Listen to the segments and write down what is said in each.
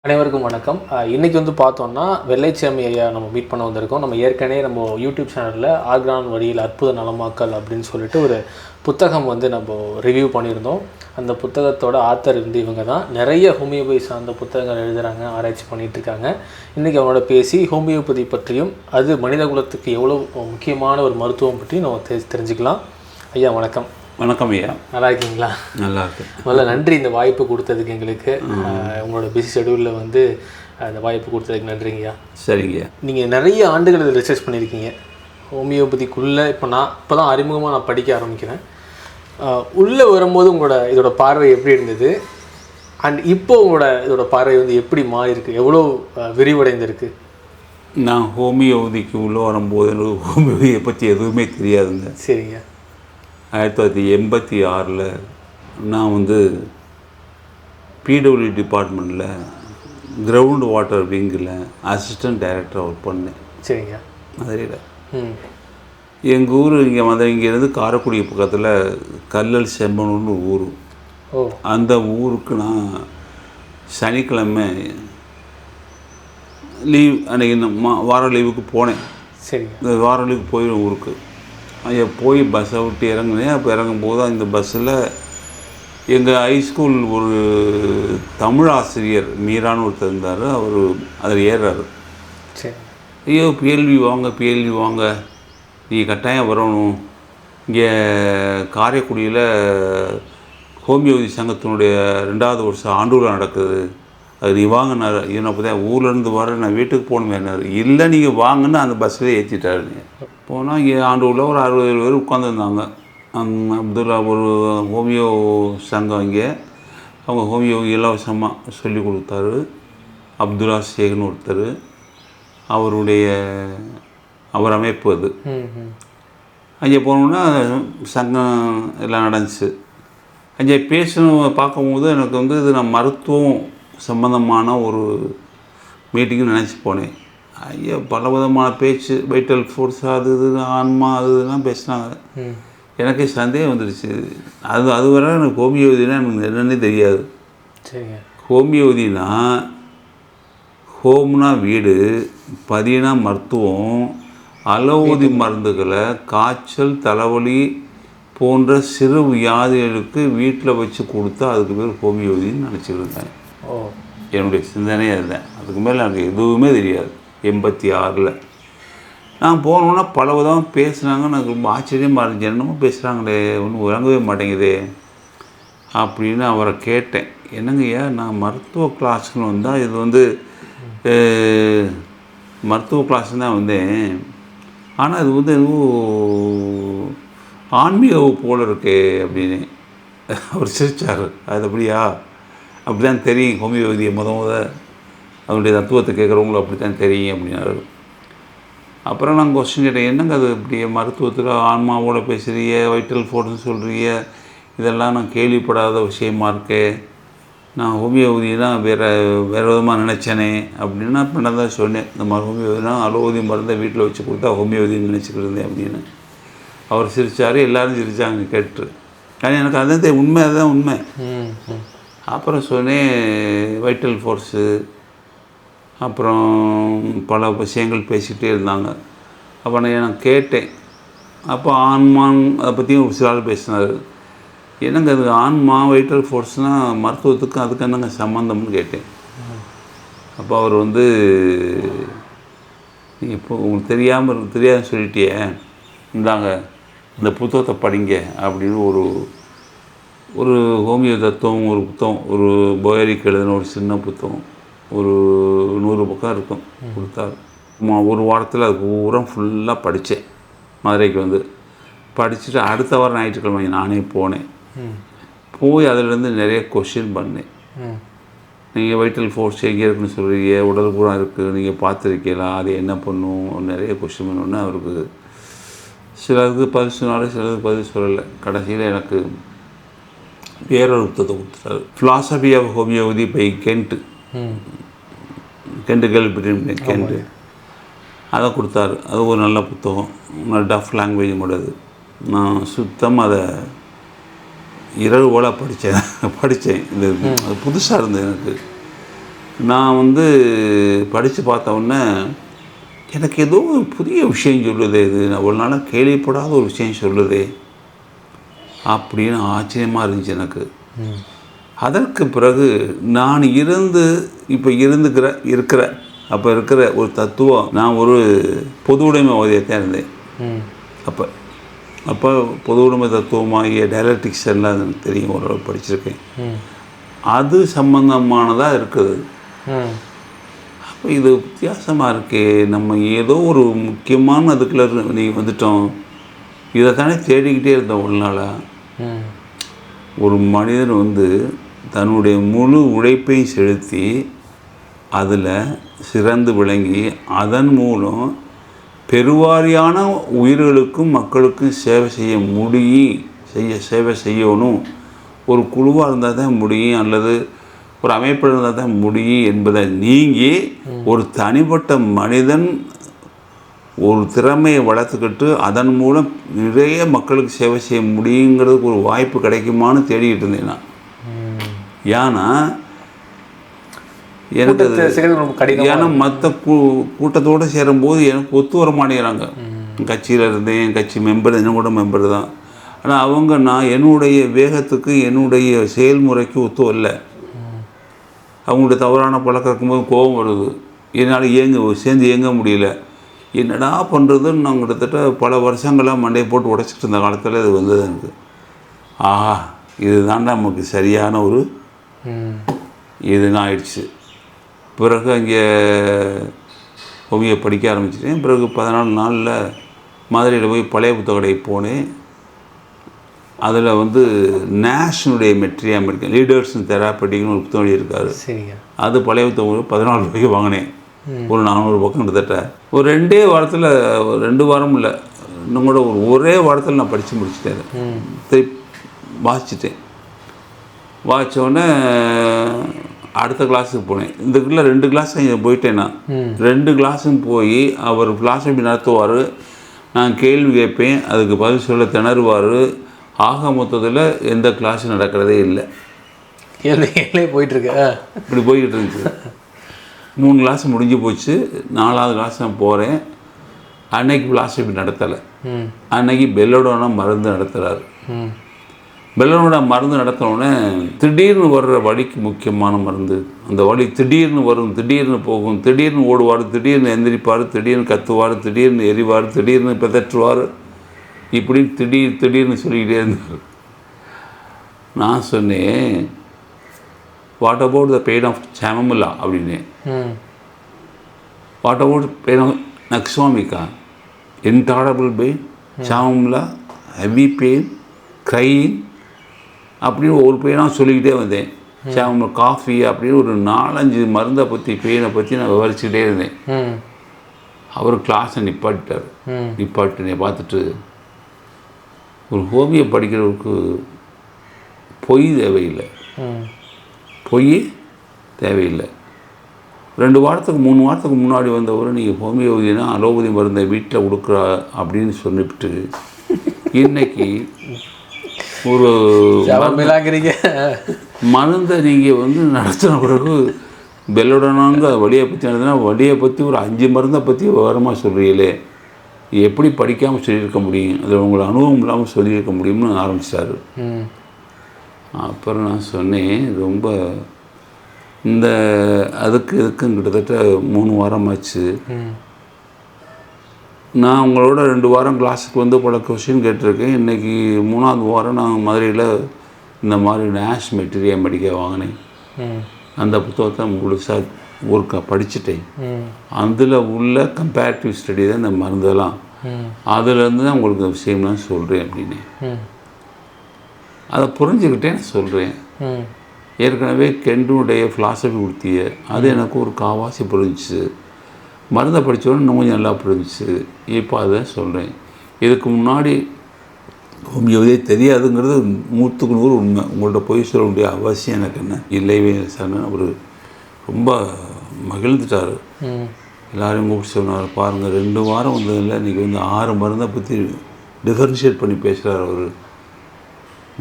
அனைவருக்கும் வணக்கம். இன்னைக்கு பார்த்தோம்னா வெள்ளைச்சாமி ஐயா நம்ம மீட் பண்ண வந்திருக்கோம். நம்ம ஏற்கனவே நம்ம யூடியூப் சேனலில் ஆர்கான் வழியில் அற்புத நலமாக்கல் அப்படின்னு சொல்லிட்டு ஒரு புத்தகம் நம்ம ரிவ்யூ பண்ணியிருந்தோம். அந்த புத்தகத்தோட ஆத்தர் இவங்க தான். நிறைய ஹோமியோபதி சார்ந்த புத்தகங்கள் எழுதுகிறாங்க, ஆராய்ச்சி பண்ணிகிட்ருக்காங்க. இன்றைக்கி அவங்களோட பேசி ஹோமியோபதி பற்றியும் அது மனித குலத்துக்கு எவ்வளோ முக்கியமான ஒரு மருத்துவம் பற்றியும் நம்ம தெரிஞ்சுக்கலாம். ஐயா வணக்கம். வணக்கம் ஐயா. நல்லா இருக்கீங்களா? நல்லா இருக்கு. முதல்ல நன்றி இந்த வாய்ப்பு கொடுத்ததுக்கு. எங்களுக்கு உங்களோட பிஸி ஷெடியூலில் அந்த வாய்ப்பு கொடுத்ததுக்கு நன்றிங்கய்யா. சரிங்கய்யா. நீங்கள் நிறைய ஆண்டுகள் இதை ரிசர்ச் பண்ணியிருக்கீங்க ஹோமியோபதிக்குள்ளே. இப்போ தான் அறிமுகமாக நான் படிக்க ஆரம்பிக்கிறேன். உள்ளே வரும்போது இதோட பார்வை எப்படி இருந்தது, அண்ட் இப்போ இதோட பார்வை எப்படி மாறி இருக்கு, எவ்வளோ விரிவடைந்திருக்கு? நான் ஹோமியோபதிக்கு உள்ளே வரும்போது எனக்கு ஹோமியோபதியை பற்றி எதுவுமே தெரியாதுங்க. சரிங்க. 1986 நான் பிடபிள்யூ டிபார்ட்மெண்ட்டில் கிரவுண்ட் வாட்டர் விங்கில் அசிஸ்டன்ட் டைரக்டராக ஒர்க் பண்ணேன். சரிங்க. மதுரையில். எங்கள் ஊர் இங்கேருந்து காரைக்குடி பக்கத்தில் கல்லல் செம்பனூர்னு ஊர். அந்த ஊருக்கு நான் சனிக்கிழமை லீவ் அன்றைக்கி வார லீவுக்கு போனேன். சரிங்க. இந்த வார லீவுக்கு போயிடும் ஊருக்கு. அங்கே போய் பஸ்ஸை விட்டு இறங்குனேன். அப்போ இறங்கும்போது அந்த பஸ்ஸில் எங்கள் ஹைஸ்கூல் ஒரு தமிழ் ஆசிரியர் மீரான்னு ஒருத்தர் இருந்தார். அவர் அதில் ஏறுறாரு. ஐயோ பிஎல்வி வாங்க, நீ கட்டாயம் வரணும், இங்கே காரைக்குடியில் ஹோமியோபதி சங்கத்தினுடைய 2வது வருஷம் ஆண்டு விழா நடக்குது, அது நீ வாங்கினார். இவனை அப்போ தான் ஊர்லேருந்து வர, நான் வீட்டுக்கு போகணுமேனார். இல்லை நீங்கள் வாங்கன்னு அந்த பஸ்ஸில் ஏற்றிட்டாருங்க. போனால் இங்கே ஆண்டு உள்ள ஒரு 60 பேர் உட்காந்துருந்தாங்க. அப்துல்லா ஒரு ஹோமியோ சங்கம், இங்கே அவங்க ஹோமியோ இலவசமாக சொல்லி கொடுத்தாரு. அப்துல்லா ஷேக்னு ஒருத்தர், அவர் அமைப்பு அது. அங்கே போனோம்னா சங்கம் எல்லாம் நடந்துச்சு. அங்கே பேசணும் பார்க்கும்போது எனக்கு இது நான் மருத்துவம் சம்மந்தமான ஒரு மீட்டிங்னு நினச்சி போனேன். ஐயா பல விதமான பேச்சு, வைட்டல் ஃபோர்ஸ், அது ஆன்மா, அதுலாம் பேசினாங்க. எனக்கு சந்தேகம் வந்துடுச்சு. அது வரை எனக்கு ஹோமியோபதினா எனக்கு என்னென்னே தெரியாது. ஹோமியோபதினா ஹோம்னா வீடு, பதினா மருத்துவம், அலோபதி மருந்துகளை காய்ச்சல், தலைவலி போன்ற சிறு வியாதிகளுக்கு வீட்டில் வச்சு கொடுத்தா அதுக்கு பேர் ஹோமியோபதின்னு நினச்சிக்கிருந்தேன். என்னுடைய சிந்தனையே இருந்தேன். அதுக்கு மேலே எனக்கு எதுவுமே தெரியாது. 86 நான் போனோன்னா பல விதமாக பேசுனாங்க. எனக்கு ரொம்ப ஆச்சரியமாக இருந்துச்சு. என்னமோ பேசுகிறாங்களே, ஒன்றும் விளங்கவே மாட்டேங்குதே அப்படின்னு அவரை கேட்டேன். என்னங்கய்யா, நான் மருத்துவ கிளாஸ்ன்னு வந்தால் இது மருத்துவ கிளாஸ் தான் வந்தேன், ஆனால் இது ஆன்மீக போல் இருக்கே அப்படின்னு. அவர் சிரிச்சார். அது அப்படியா, அப்படி தான் தெரியும் ஹோமியோபதியை அதனுடைய தத்துவத்தை கேட்குறவங்களும் அப்படி தான் தெரியும் அப்படின்னாரு. அப்புறம் நான் கொஸ்டின் கேட்டேன், என்னங்க அது இப்படி மருத்துவத்தில் ஆன்மாவோட பேசுகிறிய, வைட்டல் ஃபோர்ஸ்னு சொல்கிறிய, இதெல்லாம் நான் கேள்விப்படாத விஷயமா இருக்கே, நான் ஹோமியோபதினா வேறு விதமாக நினச்சேனே அப்படின்னு நான் பண்ண தான் சொன்னேன். இந்த மாதிரி ஹோமியோபதினா அலோபதி மருந்தை வீட்டில் வச்சு கொடுத்தா ஹோமியோபதினு நினச்சிக்கிட்டு இருந்தேன் அப்படின்னு. அவர் சிரித்தார், எல்லோரும் சிரித்தாங்க கேட்டு. ஆனால் எனக்கு அதுதான் உண்மை, அதுதான் உண்மை. அப்புறம் சொன்னேன் வைட்டல் ஃபோர்ஸு, அப்புறம் பல விஷயங்கள் பேசிக்கிட்டே இருந்தாங்க. அப்போ நான் கேட்டேன். அப்போ ஆன்மான் அதை பற்றியும் ஒரு சில ஆள் பேசினார். என்னங்க அது ஆன்மா, வைட்டல் ஃபோர்ஸ்னால் மருத்துவத்துக்கு அதுக்கு என்னங்க சம்மந்தம்னு கேட்டேன். அப்போ அவர் நீங்கள் இப்போ உங்களுக்கு தெரியாதுன்னு சொல்லிட்டியே, இந்தாங்க இந்த புத்தகத்தை படிங்க அப்படின்னு ஒரு ஹோமியோ தத்துவம் ஒரு புத்தகம், ஒரு போயரிக்கு எழுதின ஒரு சின்ன புத்தகம், ஒரு 100 பக்கம் இருக்கும், கொடுத்தாரு. ஒரு வாரத்தில் அது பூரா ஃபுல்லாக படித்தேன். மதுரைக்கு படிச்சுட்டு அடுத்த வாரம் ஞாயிற்றுக்கிழமை நானே போனேன். போய் அதிலேருந்து நிறைய கொஷின் பண்ணேன். நீங்கள் வைட்டல் ஃபோர்ஸ் எங்கே இருக்குன்னு சொல்கிறீங்க, உடல் பூரா இருக்குது, நீங்கள் பார்த்துருக்கீங்களா, அது என்ன பண்ணும், நிறைய கொஷின் பண்ணோன்னே அவருக்கு சிலருக்கு பதில் சொன்னாலும் சிலருக்கு பதில் சொல்லலை. கடைசியில் எனக்கு வேறொரு புத்தகத்தை கொடுத்துட்டாரு. Philosophy of homoeopathy by Kent கேள்விப்பட்டிருந்தேன். கென்ட் அதை கொடுத்தாரு. அது ஒரு நல்ல புத்தகம், நல்ல டஃப் லாங்குவேஜ் கூடாது. நான் சுத்தமாக அதை இரவு போல் படித்தேன். இது அது புதுசாக இருந்தது எனக்கு. நான் வந்து படித்து பார்த்த உடனே எனக்கு ஏதோ ஒரு புதிய விஷயம் சொல்லுதே, இது நான் ஒரு நாளாக கேள்விப்படாத ஒரு விஷயம் சொல்லுதே அப்படின்னு ஆச்சரியமாக இருந்துச்சு எனக்கு. அதற்கு பிறகு நான் இப்போ இருக்கிற அப்போ இருக்கிற ஒரு தத்துவம், நான் ஒரு பொது உடைமைவாதியத்தான் இருந்தேன். அப்போ பொது உடைமை தத்துவமாகிய டயலக்டிக்ஸ் எல்லாம் எனக்கு தெரியும், ஓரளவு படிச்சிருக்கேன். அது சம்பந்தமானதாக இருக்குது. அப்போ இது வித்தியாசமாக இருக்கே, நம்ம ஏதோ ஒரு முக்கியமான அதுக்குள்ள நீங்கள் வந்துட்டோம். இதை தானே தேடிக்கிட்டே இருந்தோம் ஒரு நாளாக. ஒரு மனிதன் வந்து தன்னுடைய முழு உழைப்பையும் செலுத்தி அதில் சிறந்து விளங்கி அதன் மூலம் பெருவாரியான உயிர்களுக்கும் மக்களுக்கும் சேவை செய்யணும். ஒரு குழுவாக இருந்தால் தான் முடியும், அல்லது ஒரு அமைப்பில் இருந்தால் தான் முடியும் என்பதை நீங்கி ஒரு தனிப்பட்ட மனிதன் ஒரு திறமையை வளர்த்துக்கிட்டு அதன் மூலம் நிறைய மக்களுக்கு சேவை செய்ய முடியுங்கிறதுக்கு ஒரு வாய்ப்பு கிடைக்குமான்னு தேடிக்கிட்டு இருந்தேன் நான். ஏன்னா ஏன்னா மற்ற கூட்டத்தோடு சேரும்போது எனக்கு ஒத்து வர மாட்டேங்கிறாங்க. கட்சியில் இருந்தேன், என் கட்சி மெம்பர், என்ன கூட மெம்பர் தான். ஆனால் அவங்க நான் என்னுடைய வேகத்துக்கு என்னுடைய செயல்முறைக்கு ஒத்து வரல. அவங்களுடைய தவறான பழக்கம் இருக்கும்போது கோபம் வருது, என்னால் சேர்ந்து இயங்க முடியல. என்னடா பண்ணுறதுன்னு நான் கிட்டத்தட்ட பல வருஷங்களாக மண்டையை போட்டு உடைச்சிட்டு இருந்த காலத்தில் இது வந்தது எனக்கு. ஆஹா, இதுதான் நமக்கு சரியான ஒரு இதுன்னு ஆயிடுச்சு. பிறகு அங்கே ஹோமியை படிக்க ஆரம்பிச்சிட்டேன். பிறகு 14 நாளில் மதுரையில் போய் பழைய புத்தக கடைக்கு போனேன். அதில் வந்து நேஷனுடைய மெட்ரியா அமெரிக்கன் லீடர்ஸ் இன் தெராப்பட்டிக்னு ஒரு புத்தகம் இருக்கார். அது பழைய புத்தகம் 14 ரூபாய்க்கு வாங்கினேன். ஒரு 400 பக்கம் கிட்டத்தட்ட. ஒரு 2 வாரத்தில், 2 வாரம் இல்லை, இன்னும் கூட ஒரே வாரத்தில் நான் படித்து முடிச்சிட்டேன். திருப்பி வாசிச்சிட்டேன். வாசித்தோடனே அடுத்த கிளாஸுக்கு போனேன். இதுக்குள்ளே 2 கிளாஸ் இங்கே போயிட்டேன். நான் 2 கிளாஸும் போய் அவர் ஃபிலாசபி நடத்துவார், நான் கேள்வி கேட்பேன், அதுக்கு பதில் சொல்ல திணறுவார். ஆக மொத்தத்தில் எந்த கிளாஸும் நடக்கிறதே இல்லை. போயிட்டுருக்கு இப்படி போய்கிட்டு இருந்துச்சு. 3 கிளாஸ் முடிஞ்சு போச்சு. 4ஆவது கிளாஸ் நான் போகிறேன். அன்னைக்கு ஃபிலாசபி நடத்தலை. அன்னைக்கு பெல்லோடோனா மருந்து நடத்துகிறார். பெல்லோட மருந்து நடத்தினோடனே திடீர்னு வர்ற வலிக்கு முக்கியமான மருந்து. அந்த வலி திடீர்னு வரும், திடீர்னு போகும், திடீர்னு ஓடுவார், திடீர்னு எந்திரிப்பார், திடீர்னு கத்துவார், திடீர்னு எரிவார், திடீர்னு பிதற்றுவார், இப்படி திடீர்னு சொல்லிக்கிட்டே இருந்தார். நான் சொன்னேன், what about the pain of chamomilla அப்படின்னு. What about pain of nux vomica, intolerable pain, chamomilla, heavy pain, crying, அப்படின்னு ஒரு பெயினாக சொல்லிக்கிட்டே வந்தேன். சாம காஃபி அப்படின்னு ஒரு 4-5 மருந்தை பற்றி பெயினை பற்றி நான் விவரிச்சுக்கிட்டே இருந்தேன். அவர் கிளாஸை நிப்பாட்டினே பார்த்துட்டு, ஒரு ஹோமியை படிக்கிறவருக்கு பொய் தேவையில்லை, 2 வாரத்துக்கு 3 வாரத்துக்கு முன்னாடி வந்தவர் நீங்கள் ஹோமியோபதினா அலோபதி மருந்தை வீட்டில் கொடுக்குறா அப்படின்னு சொல்லிவிட்டு இன்னைக்கு ஒரு மருந்தை நீங்கள் வந்து நடத்தின பிறகு பெல்லோடனாங்க வலியை பற்றி நடத்தினா வலியை பற்றி ஒரு 5 மருந்தை பற்றி விவரமாக சொல்கிறீங்களே, எப்படி படிக்காமல் சொல்லியிருக்க முடியும், அதில் உங்களை அனுபவம் இல்லாமல் சொல்லியிருக்க முடியும்னு ஆரம்பித்தார். அப்புறம் நான் சொன்னேன், ரொம்ப இதுக்கும் கிட்டத்தட்ட 3 வாரம் ஆச்சு. நான் உங்களோட 2 வாரம் கிளாஸுக்கு வந்து பல கொஸ்டின் கேட்டிருக்கேன். இன்றைக்கி 3ஆவது வாரம் நான் மதுரையில் இந்த மாதிரி நேஷ் மெட்டீரியா மெடிக்க வாங்கினேன். அந்த புத்தகத்தை முழுசாக ஒருக்கா படிச்சுட்டேன். அதில் உள்ள கம்பேரிட்டிவ் ஸ்டடி தான் இந்த மருந்தெல்லாம், அதுலேருந்து தான் உங்களுக்கு விஷயம்லாம் சொல்கிறேன் அப்படின்னு. அதை புரிஞ்சுக்கிட்டே நான் சொல்கிறேன். ஏற்கனவே கெண்டுடைய ஃபிலாசபி கொடுத்திய அது எனக்கு ஒரு காவாசி புரிஞ்சிச்சு. மருந்தை படித்தோன்னு இன்னும் கொஞ்சம் நல்லா புரிஞ்சிச்சு. இப்போ அதை சொல்கிறேன். இதுக்கு முன்னாடி ஹோமியோபதியே தெரியாதுங்கிறது 100க்கு 100 உண்மை. உங்கள்கிட்ட போய் சொல்ல வேண்டிய அவசியம் எனக்கு என்ன இல்லைவே சார். அவர் ரொம்ப மகிழ்ந்துட்டார். எல்லோரையும் கூப்பிட்டு சொன்னார், பாருங்கள் 2 வாரம் வந்ததில்லை, இன்றைக்கி வந்து 6 மருந்தை பற்றி டிஃபரன்ஷியேட் பண்ணி பேசுகிறார் அவர்.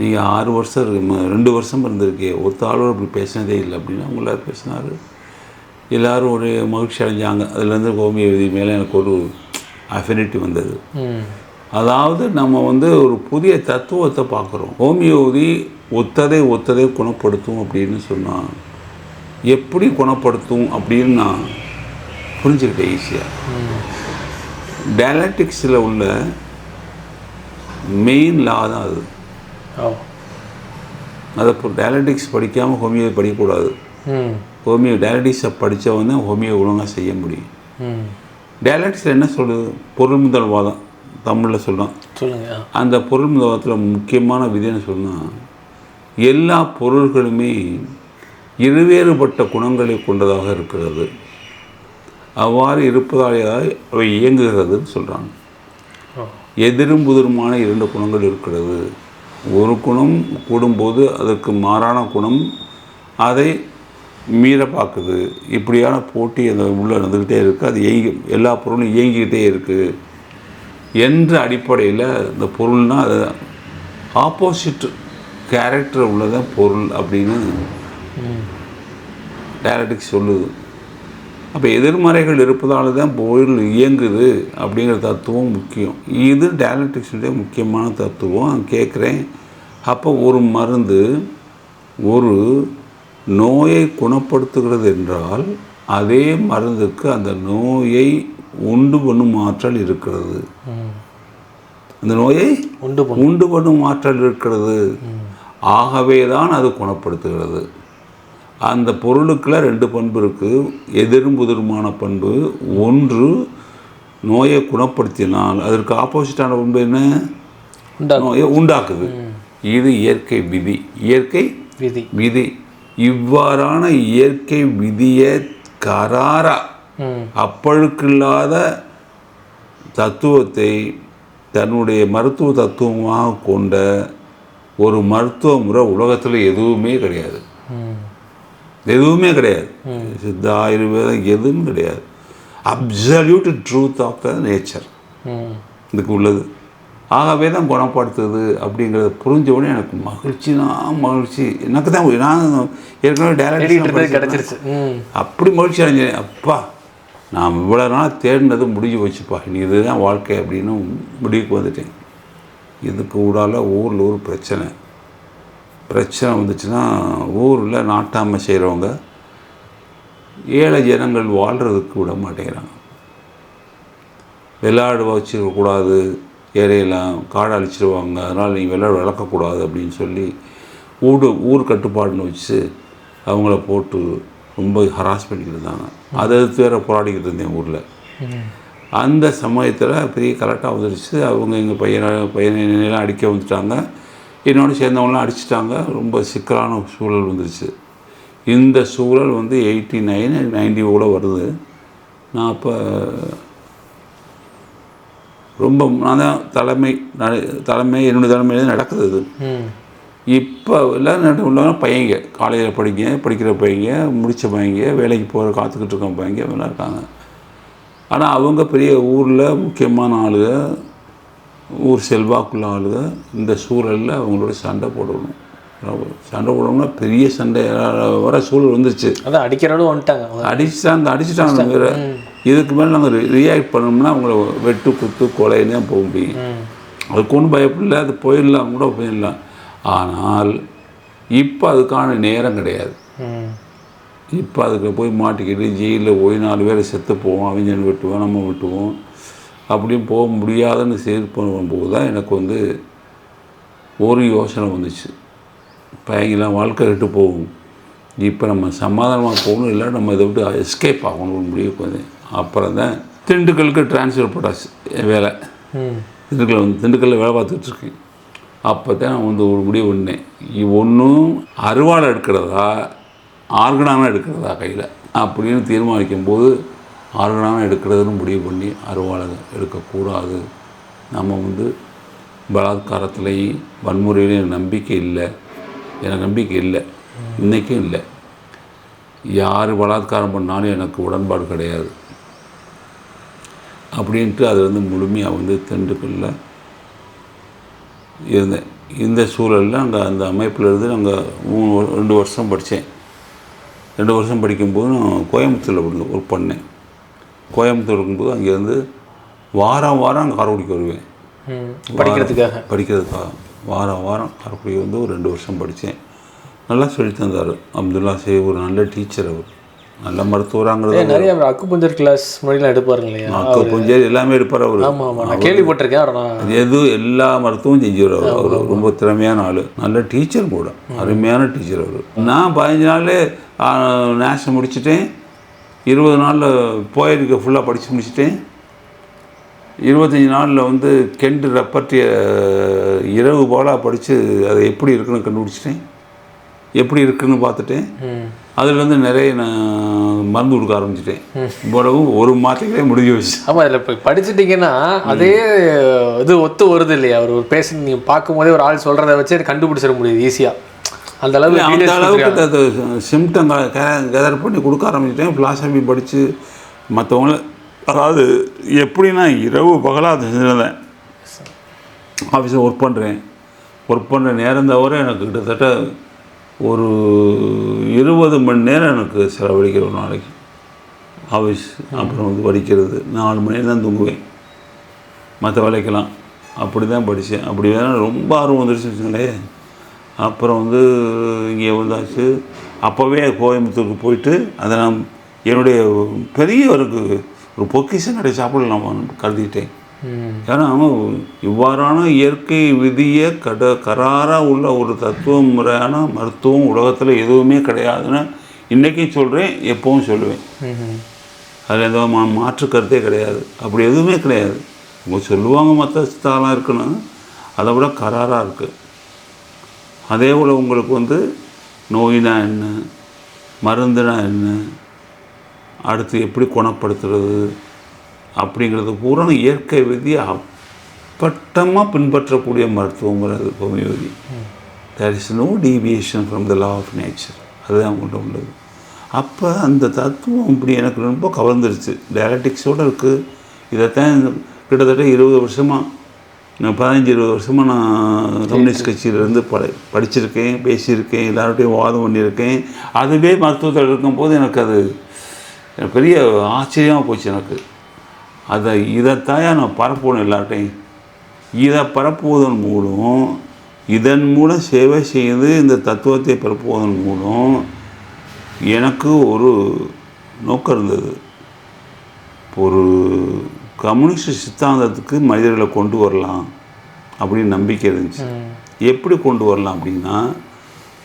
நீங்கள் 6 வருஷம் 2 வருஷம் இருந்திருக்கே, ஒருத்த ஆளோடு அப்படி பேசினதே இல்லை அப்படின்னு அவங்கள பேசினார். எல்லோரும் ஒரு மகிழ்ச்சி அடைஞ்சாங்க. அதுலேருந்து ஹோமியோபதி மேலே எனக்கு ஒரு அஃபினிட்டி வந்தது. அதாவது நம்ம வந்து ஒரு புதிய தத்துவத்தை பார்க்குறோம். ஹோமியோபதி ஒத்ததை குணப்படுத்தும் அப்படின்னு சொன்னால் எப்படி குணப்படுத்தும் அப்படின்னு நான் புரிஞ்சுக்கிட்டேன் ஈஸியாக. டயலெக்டிக்ஸில் உள்ள மெயின் லா தான் அது. அதை இப்போ டயலெக்டிக்ஸ் படிக்காமல் ஹோமியோ படிக்கக்கூடாது. டயலெக்டிக்ஸை படித்தவன் தான் ஹோமியோ ஒழுங்காக செய்ய முடியும். டயலெக்டிக்ஸில் என்ன சொல்லுது? பொருள் முதல் வாதம் தமிழில் சொல்கிறான். அந்த பொருள் முதல் முக்கியமான விதின்னு சொன்னால் எல்லா பொருள்களுமே இருவேறுபட்ட குணங்களை கொண்டதாக இருக்கிறது. அவ்வாறு இருப்பதாலேயே அவை இயங்குகிறதுன்னு சொல்கிறாங்க. எதிரும் புதிருமான 2 குணங்கள் இருக்கிறது. ஒரு குணம் கூடும்போது அதற்கு மாறான குணம் அதை மீற பார்க்குது. இப்படியான போட்டி அந்த உள்ளே நடந்துக்கிட்டே இருக்குது. அது எல்லா பொருளும் இயங்கிக்கிட்டே இருக்குது என்ற அடிப்படையில் இந்த பொருள்னால் அது ஆப்போசிட் கேரக்டர் உள்ளதான் பொருள் அப்படின்னு டயலெக்டிக்ஸ் சொல்லுது. அப்போ எதிர்மறைகள் இருப்பதால தான் பொருள் இயங்குது அப்படிங்கிற தத்துவம் முக்கியம். இது டயலெக்டிக்ஸுடைய முக்கியமான தத்துவம். கேட்குறேன், அப்போ ஒரு மருந்து ஒரு நோயை குணப்படுத்துகிறது என்றால் அதே மருந்துக்கு அந்த நோயை உண்டு பண்ணும் ஆற்றல் இருக்கிறது. அந்த நோயை உண்டு பண்ணும் ஆற்றல் இருக்கிறது. ஆகவே தான் அது குணப்படுத்துகிறது. அந்த பொருளுக்குள்ள 2 பண்பு இருக்குது. எதிரும் புதிருமான பண்பு. ஒன்று நோயை குணப்படுத்தினால் அதற்கு ஆப்போசிட்டான பண்பு என்ன? நோயை உண்டாக்குது. இது இயற்கை விதி. இயற்கை விதி. இவ்வாறான இயற்கை விதியை கராரா அப்பழுக்கில்லாத தத்துவத்தை தன்னுடைய மருத்துவ தத்துவமாக கொண்ட ஒரு மருத்துவ முறை உலகத்தில் எதுவுமே கிடையாது. சித்தா ஆயுர்வேதம் எதுவும் கிடையாது. Absolute truth of the nature இதுக்கு உள்ளது. ஆகவே தான் குணப்படுத்துது அப்படிங்கிறத புரிஞ்ச உடனே எனக்கு மகிழ்ச்சி. எனக்கு தான் நான் ஏற்கனவே டேரக்ட் கிடச்சிருச்சு. அப்படி மகிழ்ச்சி அடைஞ்சேன். அப்பா நாம் இவ்வளோ நாள் தேடினது முடிஞ்சு வச்சுப்பா, இனி இதுதான் வாழ்க்கை அப்படின்னு முடிவுக்கு வந்துட்டேன். இதுக்கு ஊடால ஊரில் ஒரு பிரச்சனை வந்துச்சுன்னா ஊரில் நாட்டாமை செய்கிறவங்க ஏழை ஜனங்கள் வாழ்கிறதுக்கு விட மாட்டேங்கிறாங்க. வெள்ளாடு வச்சுருக்கக்கூடாது, ஏறையெல்லாம் காடை அழிச்சிடுவாங்க, அதனால் நீங்கள் வெள்ளாடு வளர்க்கக்கூடாது அப்படின்னு சொல்லி ஊர் கட்டுப்பாடுன்னு வச்சு அவங்கள போட்டு ரொம்ப ஹராஸ் பண்ணிக்கிட்டு இருந்தாங்க. அதை வேறு போராடிக்கிட்டு இருந்தேன் ஊரில். அந்த சமயத்தில் பெரிய கரெக்டாக வந்துடுச்சு. அவங்க எங்கள் பையனெல்லாம் அடிக்க வந்துட்டாங்க. என்னோடு சேர்ந்தவங்களாம் அடிச்சிட்டாங்க. ரொம்ப சிக்கலான சூழல் வந்துடுச்சு. இந்த சூழல் 89, 90 கூட வருது. நான் அப்போ ரொம்ப நான் தான் தலைமை என்னுடைய தலைமையில நடக்குது இது. இப்போ எல்லோரும் உள்ளவங்க பையங்க, காலேஜில் படிக்கிற பையங்க, முடித்த பையங்க, வேலைக்கு காத்துக்கிட்டு இருக்க பையங்க எல்லாம் இருக்காங்க. ஆனால் அவங்க பெரிய ஊரில் முக்கியமான ஆளுக, ஊர் செல்வாக்குள்ள ஆளுக. இந்த சூழலில் அவங்களோட சண்டை போடணும்னா பெரிய சண்டை வர சூழல் வந்துருச்சு. அதான் அடிக்கிறோடு வந்துட்டாங்க, அடிச்சிட்டாங்க வேறு. இதுக்கு மேலே நாங்கள் ரியாக்ட் பண்ணோம்னா அவங்கள வெட்டு குத்து கொலைன்னு தான் போக முடியும். அதுக்கு ஒன்றும் பயப்படல, அது போயிடலாம் கூட போயிடலாம். ஆனால் இப்போ அதுக்கான நேரம் கிடையாது. இப்போ அதுக்கு போய் மாட்டிக்கிட்டு ஜெயிலில் போய் 4 பேரை செத்து போவோம், அவஞ்சன் வெட்டுவோம், நம்ம வெட்டுவோம், அப்படியும் போக முடியாதுன்னு சேர்த்து பண்ணும்போது தான் எனக்கு ஒரு யோசனை வந்துச்சு. பையங்கெல்லாம் வாழ்க்கை விட்டு போகும், இப்போ நம்ம சமாதானமாக போகணும், இல்லை நம்ம இதை விட்டு எஸ்கேப் ஆகணும் முடிவுக்கு வந்தேன். அப்புறம் தான் திண்டுக்கலுக்கு ட்ரான்ஸ்ஃபர் போட்டாச்சு வேலை. திண்டுக்கல்லில் வேலை பார்த்துட்ருக்கேன். அப்போ தான் நான் ஒரு முடிவு பண்ணேன். ஒன்றும் அருவாளை எடுக்கிறதா ஆர்கனாக எடுக்கிறதா கையில் அப்படின்னு தீர்மானிக்கும் போது ஆர்கனாக எடுக்கிறதுன்னு முடிவு பண்ணி அருவாளை எடுக்கக்கூடாது. நம்ம பலாத்காரத்துலேயும் வன்முறையிலையும் எனக்கு நம்பிக்கை இல்லை, இன்றைக்கும் இல்லை. யார் பலாத்காரம் பண்ணாலும் எனக்கு உடன்பாடு கிடையாது அப்படின்ட்டு அது முழுமையாக திண்டுக்கல்ல இருந்தேன். இந்த சூழலில் அங்கே அந்த அமைப்பில் இருந்து நாங்கள் 2 வருஷம் படித்தேன். 2 வருஷம் படிக்கும்போது நான் கோயம்புத்தூரில் ஒர்க் பண்ணேன். கோயம்புத்தூர் இருக்கும்போது அங்கேருந்து வாரம் காரைக்குடிக்கு வருவேன் படிக்கிறதுக்காக. வாரம் காரைக்குடி வந்து ஒரு 2 வருஷம் படித்தேன். நல்லா சொல்லி தந்தார் அப்துல்லா சேவ். ஒரு நல்ல டீச்சர், அவர் நல்ல மருத்துவராங்கிறது. நிறைய அக்குபஞ்சர் கிளாஸ் முறையெல்லாம் எடுப்பாருங்க இல்லையா? அக்குபஞ்சர் எல்லாமே எடுப்பார் அவர். நான் கேள்விப்பட்டிருக்கேன். எல்லா மருத்துவம் செஞ்சவர் அவர். ரொம்ப திறமையான ஆள், நல்ல டீச்சர் கூட, அருமையான டீச்சர் அவர். நான் 15 நாள்லே நேஷனல் முடிச்சுட்டேன். 20 நாளில் போயிருக்க ஃபுல்லாக படித்து முடிச்சுட்டேன். 25 நாளில் வந்து கெண்டு ரெப்பர்ட்டிய இரவு போல படித்து அதை எப்படி இருக்குன்னு கண்டுபிடிச்சிட்டேன். எப்படி இருக்குன்னு பார்த்துட்டேன். அதுலேருந்து நிறைய நான் மருந்து கொடுக்க ஆரம்பிச்சிட்டேன். இவ்வளவு ஒரு மாதத்துலேயே முடிஞ்சு வச்சு. ஆமாம், அதில் இப்போ படிச்சுட்டிங்கன்னா அதே இது ஒத்து வருது இல்லையா? ஒரு பேஷண்ட் நீங்கள் பார்க்கும்போதே ஒரு ஆள் சொல்கிறத வச்சு கண்டுபிடிச்சிட முடியுது ஈஸியாக. அந்த அளவுக்கு அது சிம்டம் கேதர் பண்ணி கொடுக்க ஆரம்பிச்சிட்டேன். ஃபிலாசபி படித்து மற்றவங்கள, அதாவது எப்படின்னா இரவு பகலாக அதை செஞ்சுருந்தேன். ஆஃபீஸில் ஒர்க் பண்ணுற நேரம் தவிர எனக்கு கிட்டத்தட்ட ஒரு 20 மணி நேரம் எனக்கு செலவழிக்கிற ஒரு நாளைக்கு ஆஃபீஸ். அப்புறம் வந்து படிக்கிறது 4 மணி நேரம் தான் தூங்குவேன் மற்ற வேலைக்கெல்லாம். அப்படி தான் படித்தேன். அப்படி வேணால் ரொம்ப ஆர்வம் வந்துருச்சு வச்சுங்களேன். அப்புறம் வந்து இங்கே வந்தாச்சு. அப்போவே கோயம்புத்தூருக்கு போயிட்டு அதை நான் என்னுடைய பெரிய ஒரு பொக்கிஷம் கிடையாது சாப்பிட நான் கருதிட்டேன். ஏன்னா இவ்வாறான இயற்கை விதியை கராராக உள்ள ஒரு தத்துவ முறையான மருத்துவம் உலகத்தில் எதுவுமே கிடையாதுன்னு இன்றைக்கும் சொல்கிறேன், எப்பவும் சொல்லுவேன். அதில் எந்த மாற்று கருத்தே கிடையாது. அப்படி எதுவுமே கிடையாது. அவங்க சொல்லுவாங்க மற்ற சித்தாலாம் இருக்குன்னு, அதை விட கராராக இருக்குது. அதே போல் உங்களுக்கு வந்து நோயினா என்ன, மருந்துனா என்ன, அடுத்து எப்படி குணப்படுத்துறது அப்படிங்கிறது பூரா இயற்கை விதியை அப்பட்டமாக பின்பற்றக்கூடிய மருத்துவ முறை அது homeopathy. There is no deviation from the law of nature. அதுதான் கொண்டு உள்ளது. அப்போ அந்த தத்துவம் இப்படி எனக்கு ரொம்ப கவர்ந்துருச்சு. டயலட்டிக்ஸோடு இருக்குது. இதைத்தான் கிட்டத்தட்ட 20 வருஷமாக, 15-20 வருஷமாக நான் கம்யூனிஸ்ட் கட்சியிலேருந்து படிச்சிருக்கேன், பேசியிருக்கேன், எல்லார்ட்டையும் வாதம் பண்ணியிருக்கேன். அதுவே மருத்துவத்தில் இருக்கும்போது எனக்கு அது பெரிய ஆச்சரியமாக போச்சு எனக்கு. இதைத்தாயா நான் பரப்பணும் எல்லார்ட்டையும். இதை பரப்புவதன் மூலம், இதன் மூலம் சேவை செய்து இந்த தத்துவத்தை பரப்புவதன் மூலம் எனக்கு ஒரு நோக்கம் இருந்தது. ஒரு கம்யூனிஸ்ட் சித்தாந்தத்துக்கு மனிதர்களை கொண்டு வரலாம் அப்படின்னு நம்பிக்கை இருந்துச்சு. எப்படி கொண்டு வரலாம் அப்படின்னா,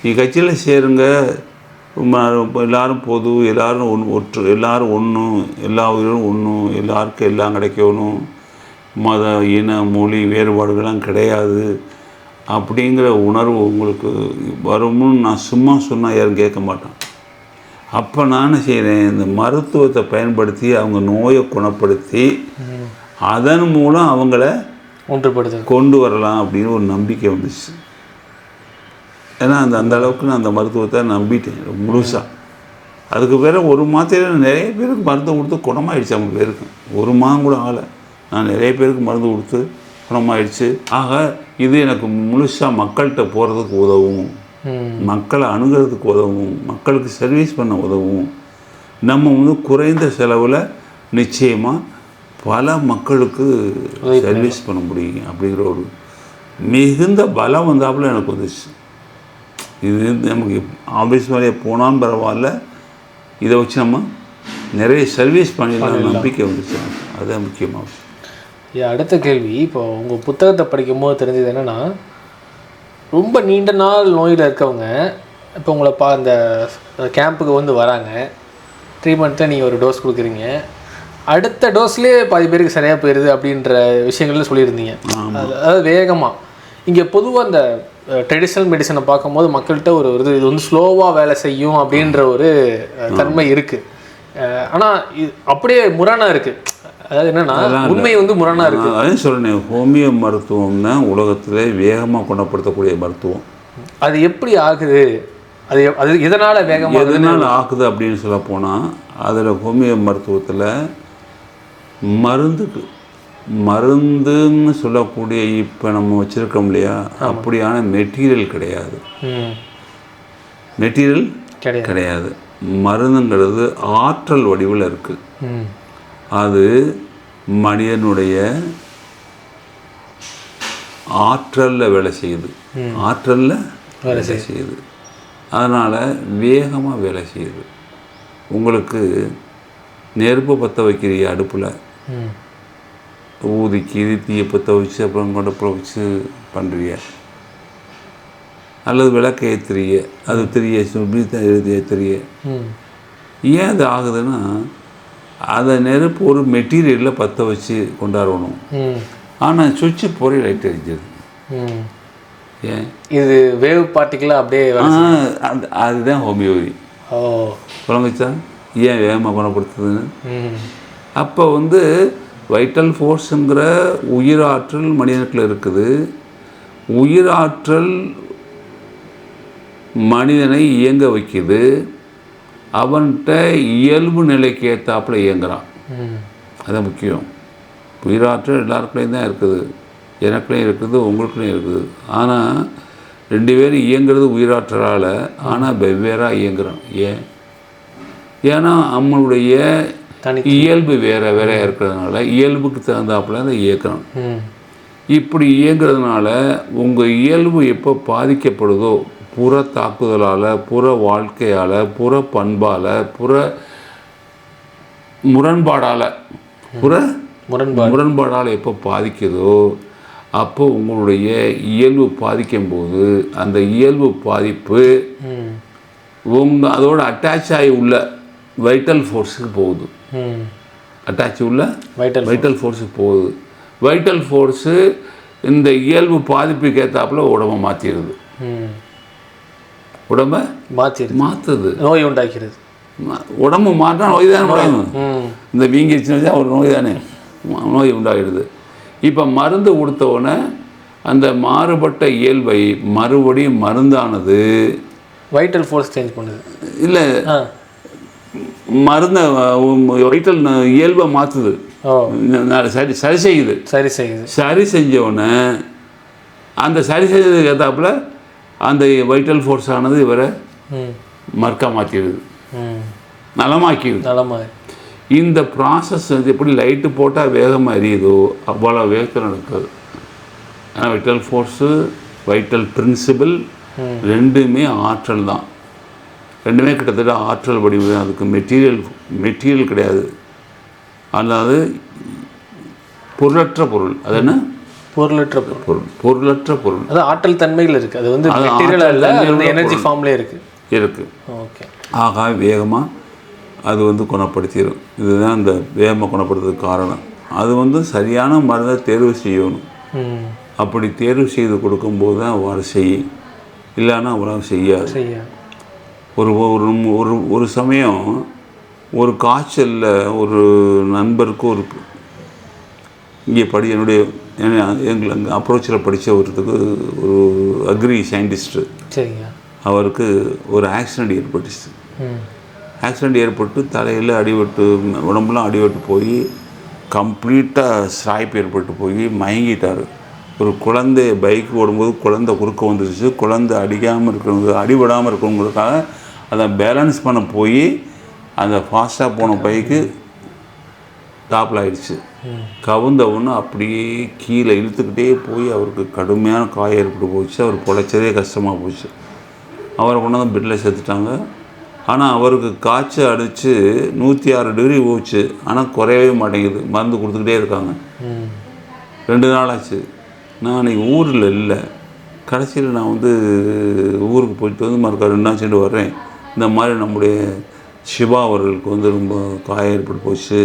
நீ கட்சியில் சேருங்க, எல்லோரும் பொது, எல்லோரும் ஒற்று, எல்லோரும் ஒன்று, எல்லா உயிரும் ஒன்று, எல்லாருக்கும் எல்லாம் கிடைக்கணும், மத இன மொழி வேறுபாடுகள்லாம் கிடையாது அப்படிங்கிற உணர்வு உங்களுக்கு வரும்னு நான் சும்மா சொன்னால் யாரும் கேட்க மாட்டான். அப்போ நான் செய்கிறேன், இந்த மருத்துவத்தை பயன்படுத்தி அவங்க நோயை குணப்படுத்தி அதன் மூலம் அவங்கள கொண்டு வரலாம் அப்படின்னு ஒரு நம்பிக்கை வந்துச்சு. ஏன்னா அந்த அளவுக்கு நான் அந்த மருத்துவத்தை நம்பிட்டேன் முழுசாக. அதுக்கு பிறகு ஒரு மாதத்தில் நிறைய பேருக்கு மருந்து கொடுத்து குணமாயிடுச்சு. அவங்க பேருக்கு ஒரு மாதம் கூட ஆகலை, நான் நிறைய பேருக்கு மருந்து கொடுத்து குணமாயிடுச்சு. ஆக இது எனக்கு முழுசாக மக்கள்கிட்ட போகிறதுக்கு உதவும், மக்களை அணுகிறதுக்கு உதவும், மக்களுக்கு சர்வீஸ் பண்ண உதவும். நம்ம வந்து குறைந்த செலவில் நிச்சயமாக பல மக்களுக்கு சர்வீஸ் பண்ண முடியும் அப்படிங்கிற ஒரு மிகுந்த பலம் வந்தாப்புல எனக்கு வந்துச்சு. இது நமக்கு ஆஃபீஸ் வேலையை போனாலும் பரவாயில்ல, இதை வச்சு நம்ம நிறைய சர்வீஸ் பண்ணிடலாம் நம்பிக்கை வந்துச்சு. அதுதான் முக்கியமாக. அடுத்த கேள்வி, இப்போ உங்கள் புத்தகத்தை படிக்கும்போது தெரிஞ்சது என்னென்னா, ரொம்ப நீண்ட நாள் நோயில் இருக்கவங்க இப்போ உங்களை அந்த கேம்புக்கு வந்து வராங்க, ட்ரீட்மெண்ட்டில் நீங்கள் ஒரு டோஸ் கொடுக்குறீங்க, அடுத்த டோஸ்லேயே பாதி பேருக்கு சரியாக போயிடுது அப்படின்ற விஷயங்கள்ல சொல்லியிருந்தீங்க. அதாவது வேகமாக இங்கே பொதுவாக அந்த ட்ரெடிஷ்னல் மெடிசனை பார்க்கும்போது மக்கள்கிட்ட ஒரு இது வந்து ஸ்லோவாக வேலை செய்யும் அப்படின்ற ஒரு தன்மை இருக்குது. ஆனால் இது அப்படியே முரணாக இருக்குது. அதாவது என்னென்னா உண்மை வந்து முரணாக இருக்குது. அதையும் சொல்கிறேன், ஹோமியோ மருத்துவம் தான் உலகத்திலே வேகமாக குணப்படுத்தக்கூடிய மருத்துவம். அது எப்படி ஆகுது, அது எதனால் வேகமாக எதனால் ஆகுது அப்படின்னு சொல்ல போனால், அதில் ஹோமியோ மருத்துவத்தில் மருந்துன்னு சொல்லக்கூடிய இப்போ நம்ம வச்சுருக்கோம் இல்லையா, அப்படியான மெட்டீரியல் கிடையாது. மெட்டீரியல் கிடையாது. மருந்துங்கிறது ஆற்றல் வடிவில் இருக்குது. அது மனிதனுடைய ஆற்றலில் வேலை செய்யுது. ஆற்றலில் வேலை செய்யுது. அதனால் வேகமாக வேலை செய்யுது. உங்களுக்கு நெருப்பு பற்ற வைக்கிறிய அடுப்பில் ஊதிக்கி தீயை பற்ற வச்சு அப்புறம் அடுப்பில் வச்சு பண்ணுறிய, அல்லது விளக்கு ஏற்றுறிய, அது தெரிய சுபி ஏற்றுறிய. ஏன் அது ஆகுதுன்னா அதை நெருப்பு ஒரு மெட்டீரியலில் பற்ற வச்சு கொண்டாடணும். ஆனால் சுவிட்சு போய் லைட் அடிச்சது. ஏன் இது வேவ் பார்ட்டிக்கலாக அப்படியே அதுதான் ஹோமியோபதி. புரிஞ்சுச்சா ஏன் வேகமாக குணப்படுத்துதுன்னு? அப்போ வைட்டல் ஃபோர்ஸுங்கிற உயிராற்றல் மனிதனுக்குள்ள இருக்குது. உயிராற்றல் மனிதனை இயங்க வைக்குது. அவன்கிட்ட இயல்பு நிலைக்கு ஏற்றாப்புல இயங்குறான். அது முக்கியம். உயிராற்றல் எல்லாருக்குள்ளேயும் தான் இருக்குது. எனக்குள்ளேயும் இருக்குது, உங்களுக்குள்ளேயும் இருக்குது. ஆனால் 2 பேரும் இயங்குறது உயிராற்றலால். ஆனால் வெவ்வேறாக இயங்குறான். ஏன்னா நம்மளுடைய இயல்பு வேறையாக இருக்கிறதுனால இயல்புக்கு தகுந்தாப்புல அதை இயக்குறான். இப்படி இயங்குறதுனால உங்கள் இயல்பு எப்போ பாதிக்கப்படுதோ, புற தாக்குதலால், புற வாழ்க்கையால், புற பண்பால், புற முரண்பாடால் எப்போ பாதிக்குதோ அப்போ உங்களுடைய இயல்பு பாதிக்கும்போது அந்த இயல்பு பாதிப்பு அதோட அட்டாச் ஆகி உள்ள வைட்டல் ஃபோர்ஸுக்கு போகுது. அட்டாச் உள்ள வைட்டல் ஃபோர்ஸுக்கு போகுது. வைட்டல் ஃபோர்ஸு இந்த இயல்பு பாதிப்புக்கு ஏற்றாப்புல உடம்பை மாற்றிடுது. உடம்பை மாற்றுது, நோய் உண்டாக்கிறது. உடம்பு மாற்றினா நோய் தானே உண்டாகும். இந்த வீங்கிடுச்சுன்னா ஒரு நோய் தானே, நோய் உண்டாகிடுது. இப்போ மருந்து கொடுத்தவுடனே அந்த மாறுபட்ட இயல்பை மறுபடியும் மருந்தானது வைட்டல் ஃபோர்ஸ் சேஞ்ச் பண்ணுது. இல்லை, மருந்தை வைட்டல் இயல்பை மாற்றுது, சரி செய்யுது. சரி செஞ்சவுடனே அந்த சரி செய்ததுக்கு ஏற்றாப்புல அந்த வைட்டல் ஃபோர்ஸ் ஆனது இவரை மறுக்க மாற்றிடுது, நலமாக்கிடுது. இந்த ப்ராசஸ் எப்படி லைட்டு போட்டால் வேகமாக எரியுதோ அவ்வளோ வேகத்தில் நடக்குது. ஏன்னா வைட்டல் ஃபோர்ஸு, வைட்டல் பிரின்சிபிள் ரெண்டுமே ஆற்றல் தான். ரெண்டுமே கிட்டத்தட்ட ஆற்றல் வடிவு. அதுக்கு மெட்டீரியல் கிடையாது. அதாவது பொருளற்ற பொருள். அது என்ன? பொருளற்ற பொருள். அது ஆற்றல் தன்மையில் இருக்குது. அது மெட்டீரியல் அல்ல, எனர்ஜி ஃபார்ம்ல இருக்கு. ஓகே. ஆகா வேகமாக அது குணப்படுத்திடும். இதுதான் அந்த வேகமாக குணப்படுத்துறதுக்கு காரணம். அது சரியான மருந்தை தேர்வு செய்யணும். அப்படி தேர்வு செய்து கொடுக்கும்போது தான் அவ்வாறு செய்யும். இல்லைன்னா அவ்வளோ செய்யாது. ஒரு சமயம் ஒரு காய்ச்சலில் ஒரு நண்பருக்கு இங்கே என்னுடைய எங்களை அங்கே அப்ரோச்சில் படித்த ஒருத்தருக்கு ஒரு அக்ரி சயின்டிஸ்ட்டு, அவருக்கு ஒரு ஆக்சிடெண்ட் ஏற்பட்டுச்சு. ஆக்சிடெண்ட் ஏற்பட்டு தலையில் அடிபட்டு, உடம்புலாம் அடிபட்டு போய் கம்ப்ளீட்டாக சாய்ப்பு ஏற்பட்டு போய் மயங்கிட்டார். ஒரு குழந்தை பைக் ஓடும்போது குழந்தை குறுக்க வந்துருச்சு. குழந்தை அடிபடாமல் இருக்கிறவங்களுக்காக அதை பேலன்ஸ் பண்ண போய் அந்த ஃபாஸ்ட்டாக போன பைக்கு டாப்பில் ஆகிடுச்சு. கவுந்த ஒன்று அப்படியே கீழே இழுத்துக்கிட்டே போய் அவருக்கு கடுமையான காயம் ஏற்பட்டு போச்சு. அவர் பொழைச்சதே கஷ்டமாக போச்சு. அவரை கொண்டு வந்து பெட்டில் சேர்த்துட்டாங்க. ஆனால் அவருக்கு காய்ச்சல் அடித்து 106 டிகிரி போச்சு. ஆனால் குறையவே மாட்டேங்குது. மருந்து கொடுத்துக்கிட்டே இருக்காங்க. 2 நாள் ஆச்சு. நான் அன்றைக்கி ஊரில் இல்லை. கடைசியில் நான் ஊருக்கு போயிட்டு மறுக்கா 2 நாள் சென்று வர்றேன். இந்த மாதிரி நம்முடைய சிவா அவர்களுக்கு ரொம்ப காயம் ஏற்பட்டு போச்சு.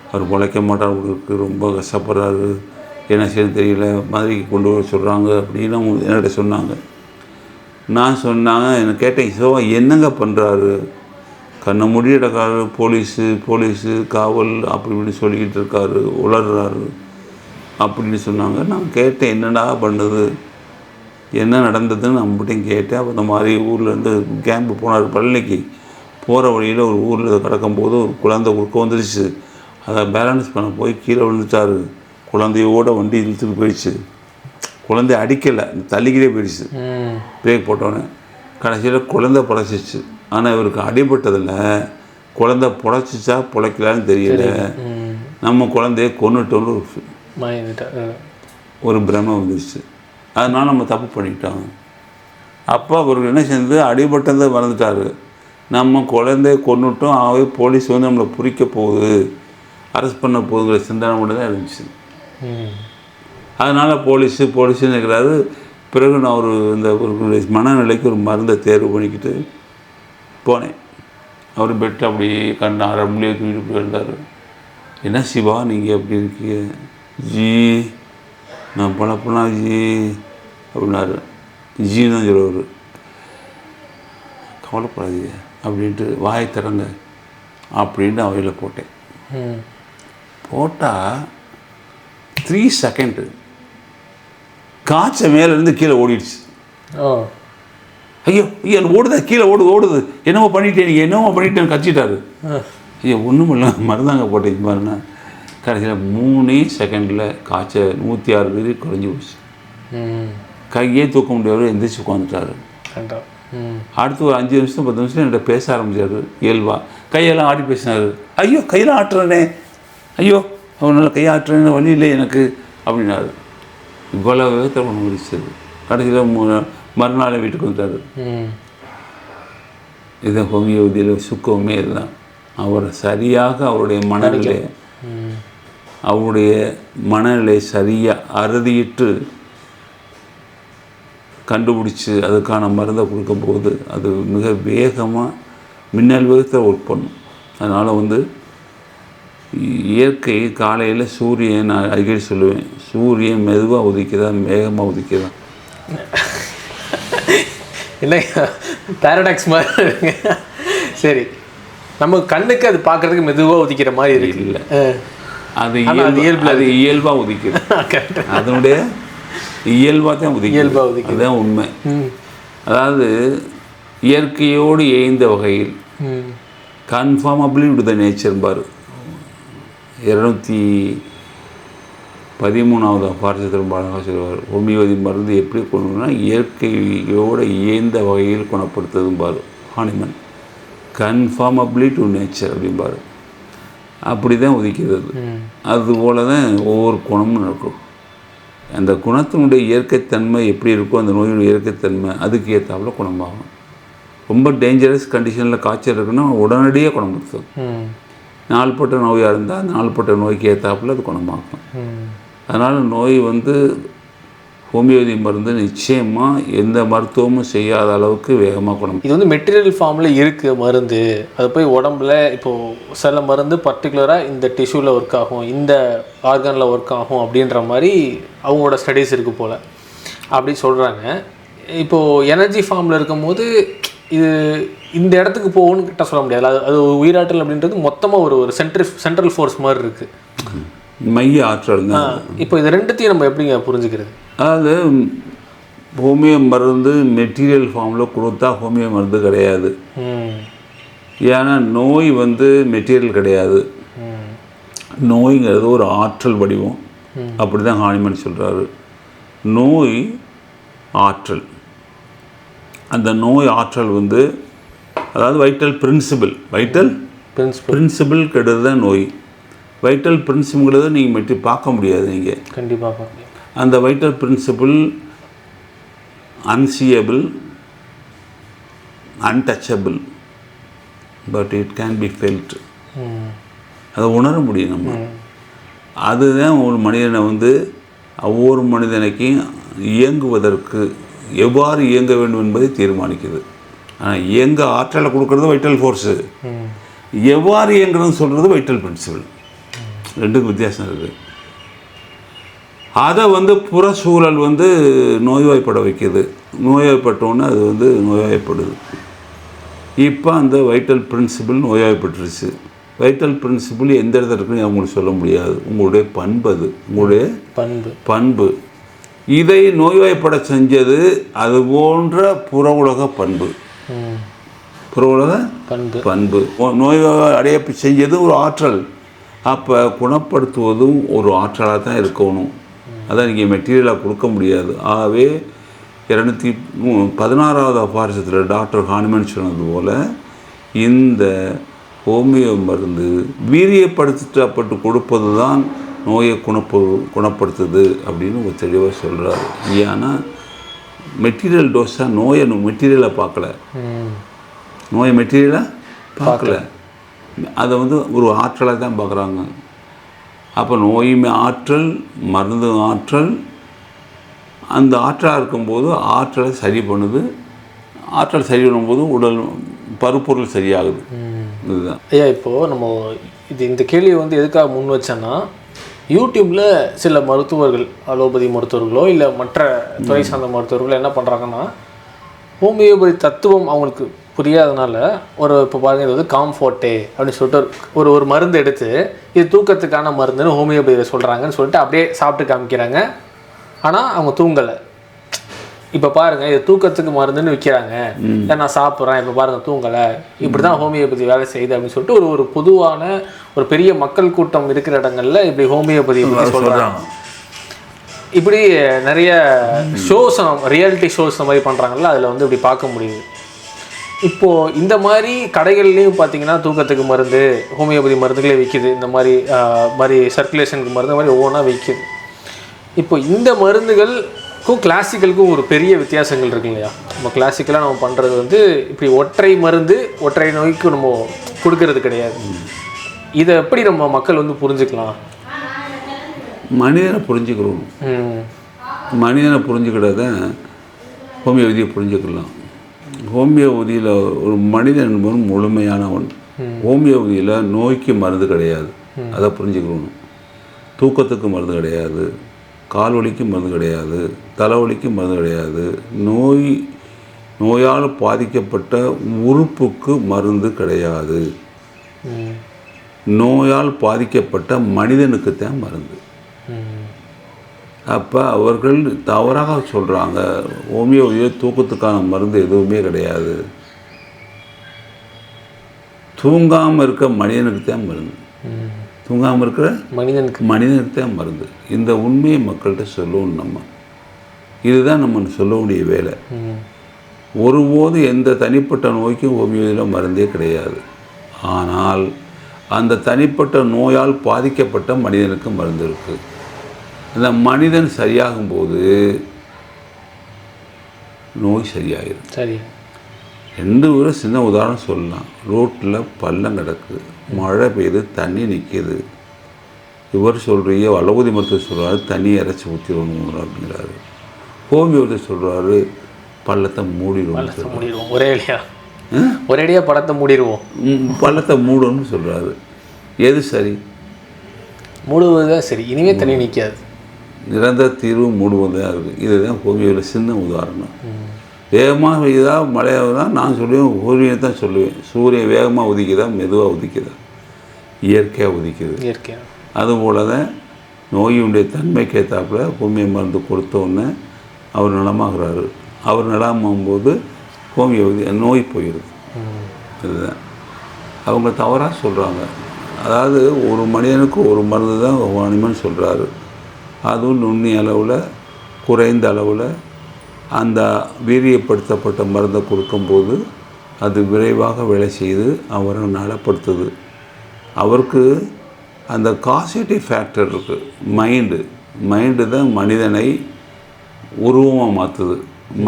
அவர் பொழைக்க மாட்டார், அவருக்கு ரொம்ப கஷ்டப்படுறாரு, என்ன செய்யணும் தெரியல, மதுரைக்கு கொண்டு வர சொல்கிறாங்க அப்படின்னு என்கிட்ட சொன்னாங்க. நான் என்ன கேட்டேன், சிவா என்னங்க பண்ணுறாரு? கண்ணை முடியடக்காரு, போலீஸு காவல் அப்படி இப்படின்னு சொல்லிக்கிட்டு இருக்காரு, உளர்றாரு அப்படின்னு சொன்னாங்க. நான் கேட்டேன், என்னடா பண்ணுது, என்ன நடந்ததுன்னு நம்மகிட்டையும் கேட்டேன். அப்போ இந்த மாதிரி ஊர்லேருந்து கேம்பு போனார். பழனிக்கு போகிற வழியில் ஒரு ஊரில் கிடக்கும்போது ஒரு குழந்தை குறுக்க வந்துடுச்சு. அதை பேலன்ஸ் பண்ண போய் கீழே விழுந்துட்டார். குழந்தையோட வண்டி இழுத்துட்டு போயிடுச்சு. குழந்தைய அடிக்கலை, தள்ளிக்கிட்டே போயிடுச்சு. பிரேக் போட்டோன்னே. கடைசியில் குழந்தை பழச்சிச்சு. ஆனால் இவருக்கு அடிபட்டதில் குழந்தை பொழைச்சிச்சா பொழைக்கலான்னு தெரியல. நம்ம குழந்தைய கொன்னுட்டோன்னு ஒரு பிரமை வந்துடுச்சு. அதனால் நம்ம தப்பு பண்ணிட்டோம். அப்போ அவருக்கு என்ன செஞ்சது, அடிபட்டதை மறந்துட்டார். நம்ம குழந்தைய கொன்னுட்டோம், ஆகவே போலீஸ் வந்து நம்மளை பிடிக்க போகுது, அரெஸ்ட் பண்ண போகுதுங்கிற சிந்தனை மட்டும் தான் இருந்துச்சு. அதனால் போலீஸுன்னு இருக்கிறாரு. பிறகு நான் ஒரு மனநிலைக்கு ஒரு மருந்தை தேர்வு பண்ணிக்கிட்டு போனேன். அவர் பெட்டு அப்படி கண்ணார முடியே தூக்கிட்டு இருந்தார். என்ன சிவா நீங்கள் எப்படி இருக்கீங்க? ஜி நான் பழப்பண்ணா ஜி அப்படின்னாரு. ஜின்னு தான் சொல்லுவார். கவலைப்படாதீங்க அப்படின்ட்டு வாயை திறங்க அப்படின்ட்டு அவையில் போட்டேன். போட்டால் 3 செகண்டு காய்ச்ச மேலேருந்து கீழே ஓடிடுச்சு. ஐயோ ஐயோ ஓடுதா, கீழே ஓடுது, என்னமோ பண்ணிட்டேன், நீங்கள் என்னமோ பண்ணிட்டேன்னு கச்சிட்டாரு. ஐயோ ஒன்றும் இல்லை, மருந்தாங்க போட்டேன் பாருன்னா. கடைசியில் 3 செகண்டில் காய்ச்சல் 106 டிகிரி குறைஞ்சி போச்சு. கையே தூக்க முடியாது, எந்திரிச்சு உட்காந்துட்டாரு. அடுத்து ஒரு 5 நிமிஷம் 10 நிமிஷம் என்கிட்ட பேச ஆரம்பிச்சார். இயல்பா கையெல்லாம் ஆடி பேசினார். ஐயோ கையெல்லாம் ஆட்டுறனே, ஐயோ அவனால் கையை ஆட்டுறேன்னு வழி இல்லை எனக்கு அப்படின்னாரு. இவ்வளோ விதத்தை ஒன்று முடிச்சது. கடைசியில் மறுநாள் வீட்டுக்கு வந்துட்டார். இதை ஹோமியோபதியில் சுக்கமே இதுதான். அவரை சரியாக அவருடைய மனநிலை சரியாக அறுதியிட்டு கண்டுபிடிச்சி அதுக்கான மருந்தை கொடுக்கும்போது அது மிக வேகமாக மின்னல் வேகத்தில் ஒர்க் பண்ணும். அதனால் வந்து இயற்கை காலையில் சூரியன், நான் அடிக்கடி சொல்லுவேன், சூரியன் மெதுவாக உதிக்குதா வேகமாக உதிக்குதா? இல்லை பேரடாக்ஸ் மாதிரி இருக்குங்க. சரி, நம்ம கண்ணுக்கு அது பார்க்குறதுக்கு மெதுவாக உதிக்கிற மாதிரி இருக்கு. இல்லை அது இயல்பாக உதிக்குது. அதனுடைய இயல்பாக தான் உதிக்குது. அதுதான் உண்மை. அதாவது இயற்கையோடு இயைந்த வகையில் கன்ஃபார்மபிளி டு த நேச்சர் பாரு 213வது பாரசத்திரம் பாடமாக சொல்லுவார். ஹோமியோபதி மருந்து எப்படி கொண்டுனா இயற்கையோடு இயைந்த வகையில் குணப்படுத்துறதும் பாரு ஹானிமன். கன்ஃபார்மபிளி டு நேச்சர் அப்படிம்பாரு. அப்படி தான் உதிக்கிறது. அதுபோல தான் ஒவ்வொரு குணமும் நடக்கும். அந்த குணத்தினுடைய இயற்கைத்தன்மை எப்படி இருக்கோ, அந்த நோயினுடைய இயற்கைத்தன்மை அதுக்கு ஏற்றாப்புல குணமாகும். ரொம்ப டேஞ்சரஸ் கண்டிஷனில் காய்ச்சல் இருக்குன்னா உடனடியாக குணப்படுத்தும். நாள்பட்ட நோயாக இருந்தால் அந்த நாள்பட்ட நோய்க்கு ஏற்றாப்புல அது குணமாகும். அதனால் நோய் வந்து ஹோமியோபதி மருந்து நிச்சயமாக எந்த மருத்துவமும் செய்யாத அளவுக்கு வேகமாக குணம். இது வந்து மெட்டீரியல் ஃபார்மில் இருக்குது மருந்து. அது போய் உடம்புல இப்போது சில மருந்து பர்டிகுலராக இந்த டிஷ்யூவில் ஒர்க் ஆகும், இந்த ஆர்கனில் ஒர்க் ஆகும் அப்படின்ற மாதிரி அவங்களோட ஸ்டடீஸ் இருக்குது போல் அப்படி சொல்கிறாங்க. இப்போது எனர்ஜி ஃபார்மில் இருக்கும் போது இது இந்த இடத்துக்கு போகணும்னு கிட்ட சொல்ல முடியாது. அது உயிராற்றல் அப்படின்றது மொத்தமாக ஒரு சென்ட்ரல் ஃபோர்ஸ் மாதிரி இருக்குது, மைய ஆற்றல். இப்போ இது ரெண்டுத்தையும் நம்ம எப்படிங்க புரிஞ்சுக்கிறது? அதாவது ஹோமியோ மருந்து மெட்டீரியல் ஃபார்மில் கொடுத்தா ஹோமியோ மருந்து கிடையாது. ஏன்னா நோய் வந்து மெட்டீரியல் கிடையாது. நோய்ங்கிறது ஒரு ஆற்றல் வடிவம். அப்படி தான் ஹானிமன் சொல்கிறாரு. நோய் ஆற்றல். அந்த நோய் ஆற்றல் வந்து அதாவது வைட்டல் பிரின்சிபிள் கெடுது தான் நோய். வைட்டல் பிரின்சிபிள்ங்கிறத நீங்கள் பார்க்க முடியாது. நீங்கள் கண்டிப்பாக அந்த vital principle unseeable, untouchable, but it can be felt. அதை உணர முடியும் நம்ம. அதுதான் ஒரு மனிதனை வந்து ஒவ்வொரு மனிதனுக்கும் இயங்குவதற்கு எவ்வாறு இயங்க வேண்டும் என்பதை தீர்மானிக்குது. ஆனால் இயங்க ஆற்றலை கொடுக்கறது வைட்டல் ஃபோர்ஸு, எவ்வாறு இயங்குறதுன்னு சொல்கிறது வைட்டல் பிரின்சிபிள். ரெண்டுக்கும் வித்தியாசம் இருக்குது. அதை வந்து புற சூழல் வந்து நோய்வாய்ப்பட வைக்கிது. நோய்வாய்ப்பட்டோன்னே அது வந்து நோய்வாய்ப்படுது. இப்போ அந்த வைட்டல் பிரின்சிபிள் நோய்வாய்ப்பட்டுருச்சு. வைட்டல் பிரின்சிபிள் எந்த இடத்துல இருக்குன்னு அவங்களுக்கு சொல்ல முடியாது. உங்களுடைய பண்பு, அது உங்களுடைய பண்பு. இதை நோய்வாய்ப்பட செஞ்சது அது போன்ற புற உலக பண்பு. புற உலக பண்பு நோய்வாய் அடைய செஞ்சது ஒரு ஆற்றல். அப்போ குணப்படுத்துவதும் ஒரு ஆற்றலாக தான் இருக்கணும். அதான் நீங்கள் மெட்டீரியலாக கொடுக்க முடியாது. ஆகவே 216வது அபாரிசத்தில் டாக்டர் ஹானிமன் சொன்னது போல் இந்த ஹோமியோ மருந்து வீரியப்படுத்தப்பட்டு கொடுப்பது தான் நோயை குணப்படுத்துது அப்படின்னு ஒரு தெளிவாக சொல்கிறாரு. ஏன்னா மெட்டீரியல் டோஸாக நோயை மெட்டீரியலை பார்க்கல, நோயை மெட்டீரியலாக பார்க்கல, அதை வந்து ஒரு ஆற்றலை தான் பார்க்குறாங்க. அப்போ நோயுமே ஆற்றல், மருந்து ஆற்றல். அந்த ஆற்றலாக இருக்கும்போது ஆற்றலை சரி பண்ணுது, ஆற்றல் சரி பண்ணும்போது உடல் பருப்பொருள் சரியாகுது. இதுதான் ஐயா. இப்போது நம்ம இந்த கேள்வியை வந்து எதுக்காக முன் வச்சேன்னா, யூடியூப்பில் சில மருத்துவர்கள், அலோபதி மருத்துவர்களோ இல்லை மற்ற துறை சார்ந்த மருத்துவர்களோ என்ன பண்ணுறாங்கன்னா, ஹோமியோபதி தத்துவம் அவங்களுக்கு புரியாதனால இப்போ பாருங்கள், இது வந்து காம்ஃபோர்ட்டே அப்படின்னு சொல்லிட்டு ஒரு மருந்து எடுத்து இது தூக்கத்துக்கான மருந்துன்னு ஹோமியோபதியில் சொல்கிறாங்கன்னு சொல்லிட்டு அப்படியே சாப்பிட்டு காமிக்கிறாங்க. ஆனால் அவங்க தூங்கலை. இப்போ பாருங்கள், இது தூக்கத்துக்கு மருந்துன்னு விற்கிறாங்க, நான் சாப்பிட்றேன், இப்போ பாருங்கள் தூங்கலை, இப்படி தான் ஹோமியோபதி வேலை செய்யுது அப்படின்னு சொல்லிட்டு ஒரு பொதுவான ஒரு பெரிய மக்கள் கூட்டம் இருக்கிற இடங்கள்ல இப்படி ஹோமியோபதி சொல்கிறாங்க. இப்படி நிறைய ஷோஸ், ரியாலிட்டி ஷோஸ் இந்த மாதிரி பண்ணுறாங்கல்ல, அதில் வந்து இப்படி பார்க்க முடியுது. இப்போது இந்த மாதிரி கடைகள்லேயும் பார்த்தீங்கன்னா தூக்கத்துக்கு மருந்து, ஹோமியோபதி மருந்துகளே விற்கிது. இந்த மாதிரி சர்க்குலேஷனுக்கு மருந்து மாதிரி ஒவ்வொன்றா விற்கிது. இப்போ இந்த மருந்துகளுக்கும் கிளாசிக்கலுக்கும் ஒரு பெரிய வித்தியாசங்கள் இருக்கு இல்லையா? நம்ம கிளாசிக்கலாக நம்ம பண்ணுறது வந்து இப்படி ஒற்றை மருந்து, ஒற்றை நோய்க்கு நம்ம கொடுக்கறது கிடையாது. இதை எப்படி நம்ம மக்கள் வந்து புரிஞ்சுக்கலாம்? மனிதனை புரிஞ்சுக்கிறோம். மனிதனை புரிஞ்சுக்கிட்டத ஹோமியோபதியை புரிஞ்சுக்கலாம். ஹோமியோபதியில் ஒரு மனிதன் என்பவன் முழுமையானவன். ஹோமியோபதியில் நோய்க்கு மருந்து கிடையாது, அதை புரிஞ்சுக்கிறோம். தூக்கத்துக்கு மருந்து கிடையாது, கால் வலிக்கு மருந்து கிடையாது, தலைவலிக்கு மருந்து கிடையாது. நோயால் பாதிக்கப்பட்ட உறுப்புக்கு மருந்து கிடையாது. நோயால் பாதிக்கப்பட்ட மனிதனுக்குத்தான் மருந்து. அப்போ அவர்கள் தவறாக சொல்கிறாங்க, ஹோமியோபதியில் தூக்கத்துக்கான மருந்து எதுவுமே கிடையாது. தூங்காமல் இருக்க மனிதனுக்கு தான் மருந்து, தூங்காமல் இருக்கிற மனிதனுக்கு தான் மருந்து. இந்த உண்மையை மக்கள்கிட்ட சொல்லணும். நம்ம இதுதான் நம்ம சொல்ல வேண்டிய வேலை. ஒருபோது எந்த தனிப்பட்ட நோய்க்கும் ஹோமியோபதியில் மருந்தே கிடையாது. ஆனால் அந்த தனிப்பட்ட நோயால் பாதிக்கப்பட்ட மனிதனுக்கு மருந்து இருக்குது. அந்த மனிதன் சரியாகும்போது நோய் சரியாயிடும். சரி, ஒரு சின்ன உதாரணம் சொல்லலாம். ரோட்டில் பள்ளம் கிடக்கு, மழை பெய்யுது, தண்ணி நிற்கிது. இவர் சொல்கிறிய அலோபதி மருத்துவர் சொல்கிறாரு தண்ணி இறைச்சி ஊற்றிடணும் அப்படிங்கிறாரு. ஹோமியோபதி சொல்கிறாரு பள்ளத்தை மூடிடுவோம், ஒரேடியாக பள்ளத்தை மூடிடுவோம், பள்ளத்தை மூடணும்னு சொல்கிறாரு. எது சரி? மூடுவதுதான் சரி, இனிமேல் தண்ணி நிற்காது. நிரந்தர தீர்வு மூடுவதாக இருக்குது. இதுதான் ஹோமியோவில் சின்ன உதாரணம். வேகமாக பெய்யுதா மழையாகுதா நான் சொல்லுவேன், ஹோமியோவை தான் சொல்லுவேன். சூரியன் வேகமாக உதிக்குதா மெதுவாக உதிக்குதா? இயற்கையாக உதிக்குது. இயற்கையாக. அதுபோல தான் நோயுடைய தன்மைக்கு ஏற்றாப்புல ஹோமியோ மருந்து கொடுத்தோன்னே அவர் நலமாகிறாரு. அவர் நலமாகும்போது ஹோமியோபதி நோய் போயிடுது. இதுதான் அவங்க தவறாக சொல்கிறாங்க. அதாவது ஒரு மனிதனுக்கு ஒரு மருந்து தான் ஹானிமன் சொல்கிறாரு. அதுவும் நுண்ணிய அளவில், குறைந்த அளவில் அந்த வீரியப்படுத்தப்பட்ட மருந்தை கொடுக்கும்போது அது விரைவாக வேலை செய்து அவரை நலப்படுத்துது. அவருக்கு அந்த காசிட்டிவ் ஃபேக்டர் இருக்குது. மைண்டு தான் மனிதனை உருவமாக மாற்றுது.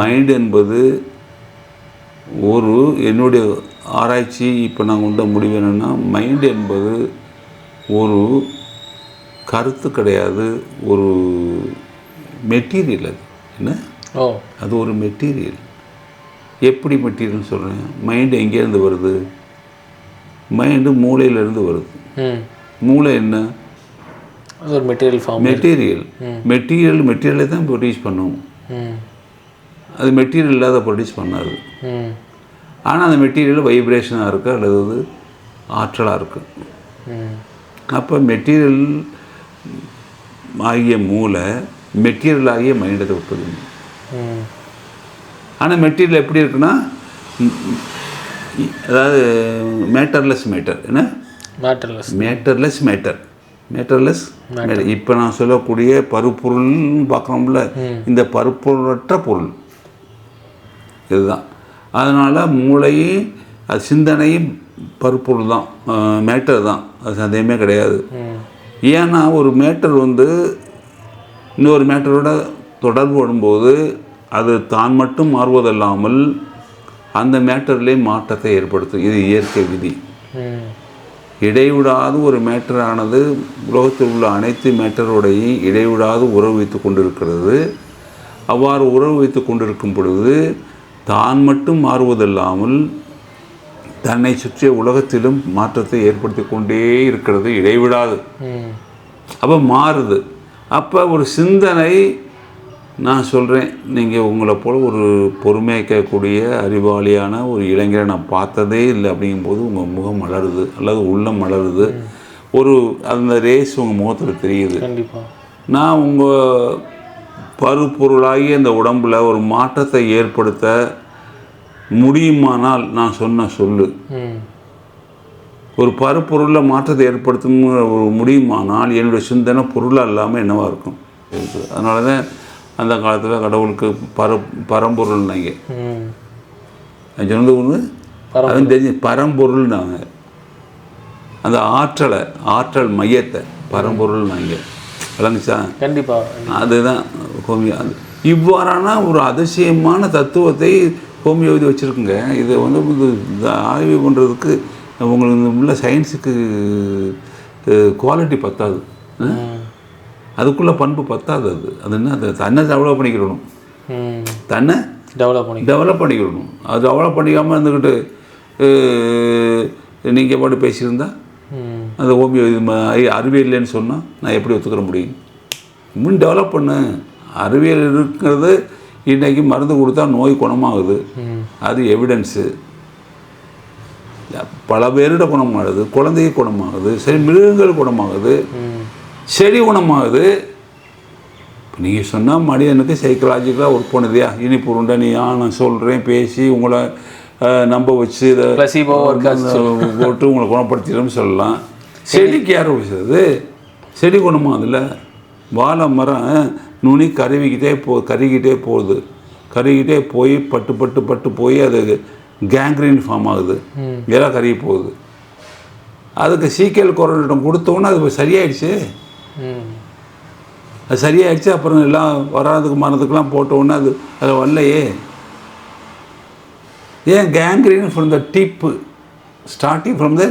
மைண்டு என்பது என்னுடைய ஆராய்ச்சி இப்போ நான் கொண்ட முடிவு என்னென்னா, மைண்டு என்பது ஒரு கருத்து கிடையாது, ஒரு மெட்டீரியல். அது என்ன? அது ஒரு மெட்டீரியல். எப்படி மெட்டீரியல்னு சொல்கிறேன்? மைண்டு எங்கேருந்து வருது? மைண்டு மூளையிலேருந்து வருது. மூளை என்ன? அது ஒரு மெட்டீரியல் ஃபார்ம். மெட்டீரியலை தான் ப்ரொடியூஸ் பண்ணும். அது மெட்டீரியல் இல்லாத ப்ரொடியூஸ் பண்ணாது. ஆனால் அந்த மெட்டீரியல் வைப்ரேஷனாக இருக்குது அல்லது ஆற்றலாக இருக்குது. அப்போ மெட்டீரியல் ஆகிய மூளை மெட்டீரியல் ஆகிய மைண்டை விட்டுது. ஆனால் மெட்டீரியல் எப்படி இருக்குன்னா, அதாவது மேட்டர்லெஸ் மேட்டர். என்ன? மேட்டர்லெஸ் மேட்டர். இப்போ நான் சொல்லக்கூடிய பருப்பொருள்னு பார்க்குறோம்ல, இந்த பருப்பொருளற்ற பொருள் இதுதான். அதனால் மூளையும் அது சிந்தனையும் பருப்பொருள் தான், மேட்டர் தான், அது சந்தேகமே கிடையாது. ஏன்னா ஒரு மேட்டர் வந்து இன்னொரு மேட்டரோட தொடர்பு வரும்போது அது தான் மட்டும் மாறுவதல்லாமல் அந்த மேட்டர்லேயே மாற்றத்தை ஏற்படுத்தும். இது இயற்கை விதி. இடைவிடாது ஒரு மேட்டரானது உலகத்தில் உள்ள அனைத்து மேட்டரோடையும் இடைவிடாது உறவு வைத்து கொண்டிருக்கிறது. அவ்வாறு உறவு வைத்து கொண்டிருக்கும் பொழுது தான் மட்டும் மாறுவதல்லாமல் தன்னை சுற்றிய உலகத்திலும் மாற்றத்தை ஏற்படுத்தி கொண்டே இருக்கிறது, இடைவிடாது. அப்போ மாறுது. அப்போ ஒரு சிந்தனை, நான் சொல்கிறேன், நீங்கள் உங்களை போல் ஒரு பொறுமையாக்கக்கூடிய அறிவாளியான ஒரு இளைஞரை நான் பார்த்ததே இல்லை அப்படிங்கும்போது உங்கள் முகம் மலருது அல்லது உள்ளம் மலருது. ஒரு அந்த ரேஸ் உங்கள் முகத்தில் தெரியுது. நான் உங்கள் பருப்பொருளாகி அந்த உடம்பில் ஒரு மாற்றத்தை ஏற்படுத்த முடியுமானால் நான் சொன்ன சொல்லு, ஒரு பருப்பொருளில் மாற்றத்தை ஏற்படுத்தும் ஒரு முடியுமானால் என்னுடைய சிந்தனை பொருளாக இல்லாமல் என்னவாக இருக்கும். அதனால தான் அந்த காலத்தில் கடவுளுக்கு பரம்பொருள்னாங்க. சொன்னது ஒன்று அதுவும் தெரிஞ்சு பரம்பொருள்னாங்க. அந்த ஆற்றல் மையத்தை பரம்பொருள்னாங்க. விளங்குச்சா? கண்டிப்பாக. அதுதான் ஹோமியோ. இவ்வாறான ஒரு அதிசயமான தத்துவத்தை ஹோமியோபதி வச்சுருக்குங்க. இதை வந்து ஆய்வு பண்ணுறதுக்கு உங்களுக்கு உள்ள சயின்ஸுக்கு குவாலிட்டி பத்தாது, அதுக்குள்ளே பண்பு பத்தாது. அது என்ன, அதை தன்னை டெவலப் பண்ணிக்கிடணும், தன்னை டெவலப் பண்ணிக்கிடணும். அது டெவலப் பண்ணிக்காமல் இருந்துக்கிட்டு நீங்கள் பாட்டு பேசியிருந்தா அந்த ஹோமியோ அறிவியல்னு சொன்னால் நான் எப்படி ஒத்துக்கிற முடியும்? இன்னும் டெவலப் பண்ணு. அறிவியல் இருக்கிறது இன்றைக்கி மருந்து கொடுத்தா நோய் குணமாகுது, அது எவிடன்ஸு. பல பேரிட குணமாகுது, குழந்தைய குணமாகுது, சரி மிருகங்கள் குணமாகுது, செடி குணமாகுது. இப்போ நீங்கள் சொன்னால் மனிதனுக்கு சைக்கலாஜிக்கலாக ஒர்க் பண்ணுதியா? இனிப்பு உருண்டை நீ நான் சொல்கிறேன் பேசி உங்களை நம்ப வச்சு இதை போட்டு உங்களை குணப்படுத்திடும்னு சொல்லலாம். செடிக்கு யார் வச்சது? செடி குணமாகுதுல்ல. வாழை மரம் நுனி கருகிக்கிட்டே போய் பட்டு போய் அது கேங்க்ரீன் ஃபார்ம் ஆகுது, எல்லாம் கருகி போகுது. அதுக்கு சீக்கிரம் குரலிடம் கொடுத்தோன்னே அது சரியாயிடுச்சு. அது சரியாயிடுச்சு. அப்புறம் எல்லாம் வராதுக்கு மரத்துக்கெலாம் போட்டோன்னே அது வரலையே. ஏன் gangrene from the tip, starting from the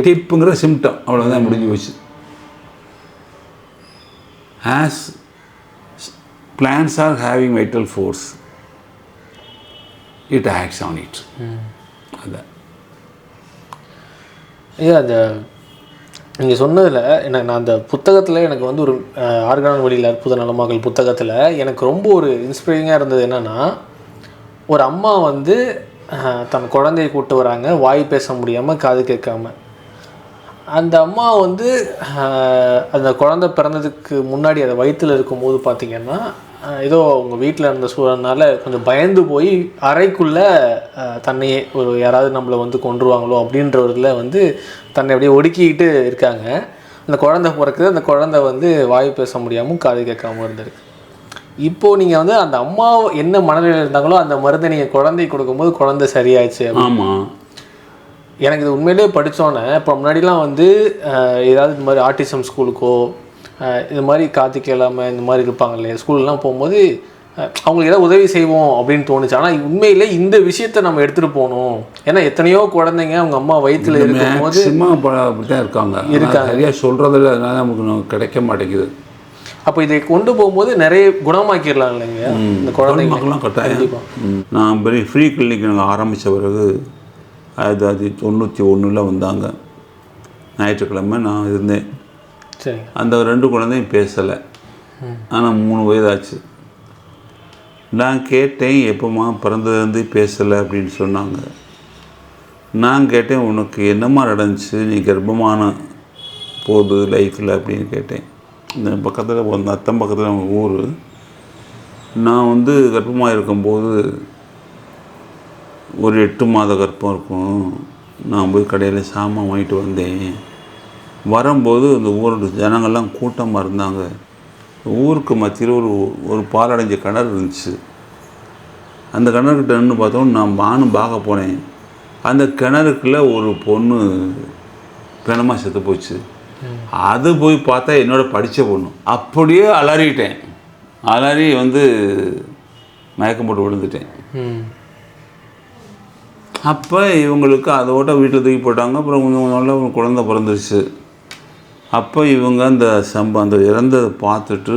டிப்புங்கிற சிம்டம், அவ்வளோதான், முடிஞ்சு போச்சு. As plants are having vital force, it acts on it. அதான். ஐயா, அந்த நீங்கள் சொன்னதில் நான் அந்த புத்தகத்தில் எனக்கு வந்து ஒரு ஆர்கான் வழியில் அற்புத நலமாக்கல் புத்தகத்தில் எனக்கு ரொம்ப ஒரு இன்ஸ்பைரிங்காக இருந்தது என்னென்னா, ஒரு அம்மா வந்து தன் குழந்தையை கூப்பிட்டு வராங்க, வாய் பேச முடியாமல், காது கேட்காம. அந்த அம்மா வந்து அந்த குழந்தை பிறந்ததுக்கு முன்னாடி அதை வயிற்றில் இருக்கும்போது பார்த்திங்கன்னா ஏதோ அவங்க வீட்டில் இருந்த சூழல்னால கொஞ்சம் பயந்து போய் அறைக்குள்ளே தன்னையே யாராவது நம்மளை வந்து கொன்றுவாங்களோ அப்படின்ற ஒரு இதில் வந்து தன்னை அப்படியே ஒடுக்கிக்கிட்டு இருக்காங்க. அந்த குழந்தை பிறக்குது. அந்த குழந்தை வந்து வாய் பேச முடியாமல் காது கேட்காமல் இருந்திருக்கு. இப்போது நீங்கள் வந்து அந்த அம்மா என்ன மனநிலையில் இருந்தாங்களோ அந்த மருந்தை நீங்கள் குழந்தை கொடுக்கும்போது குழந்தை சரியாயிடுச்சு. ஆமாம். எனக்கு இது உண்மையிலே படித்தோன்னே, இப்போ முன்னாடிலாம் வந்து ஏதாவது இந்த மாதிரி ஆர்டிசம் ஸ்கூலுக்கோ இது மாதிரி காது கேளாமல் இந்த மாதிரி இருப்பாங்க இல்லையா, ஸ்கூல்லாம் போகும்போது அவங்களுக்கு ஏதாவது உதவி செய்வோம் அப்படின்னு தோணுச்சு. ஆனால் உண்மையிலே இந்த விஷயத்தை நம்ம எடுத்துகிட்டு போகணும். ஏன்னா எத்தனையோ குழந்தைங்க அவங்க அம்மா வயிற்றில் இருக்கும்போது அப்படித்தான் இருக்காங்க. நிறையா சொல்கிறதில்ல, அதனால நமக்கு கிடைக்க மாட்டேங்குது. அப்போ இதை கொண்டு போகும்போது நிறைய குணமாக்கிடலாம் இல்லைங்க இந்த குழந்தைங்களுக்குலாம். கட்டாயம். நான் பெரிய ஃப்ரீ கிளினிக் நாங்கள் ஆரம்பித்த பிறகு 1991 வந்தாங்க. ஞாயிற்றுக்கிழமை நான் இருந்தேன். சரி. அந்த 2 குழந்தையும் பேசலை, ஆனால் 3 வயதாச்சு. நான் கேட்டேன், எப்போம்மா பிறந்ததுலேருந்து பேசலை அப்படின்னு சொன்னாங்க. நான் கேட்டேன், உனக்கு என்னம்மா நடந்துச்சு, நீ கர்ப்பமான போகுது லைஃப்பில் அப்படின்னு கேட்டேன். இந்த பக்கத்தில் அத்தம் பக்கத்தில் அவங்க ஊர். நான் வந்து கர்ப்பமாக இருக்கும்போது ஒரு 8 மாத கர்ப்பம் இருக்கும். நான் போய் கடையில் சாமான் வாங்கிட்டு வந்தேன். வரும்போது அந்த ஊரோட ஜனங்கள்லாம் கூட்டமாக இருந்தாங்க. ஊருக்கு மத்தியில் ஒரு பாலடைஞ்ச கிணறு இருந்துச்சு. அந்த கிணறுக்கிட்ட நின்று பார்த்தோம். நானும் பார்க்க போனேன். அந்த கிணறுக்குள்ள ஒரு பொண்ணு பிணமாக செத்து போச்சு. அது போய் பார்த்தா என்னோட படித்த பொண்ணு. அப்படியே அலறிட்டேன். அலறி மயக்கம் போட்டு விழுந்துட்டேன். அப்போ இவங்களுக்கு அதோட வீட்டில் தூக்கி போட்டாங்க. அப்புறம் கொஞ்சம் நாளில் ஒரு குழந்தை பிறந்துருச்சு. அப்போ இவங்க அந்த இறந்ததை பார்த்துட்டு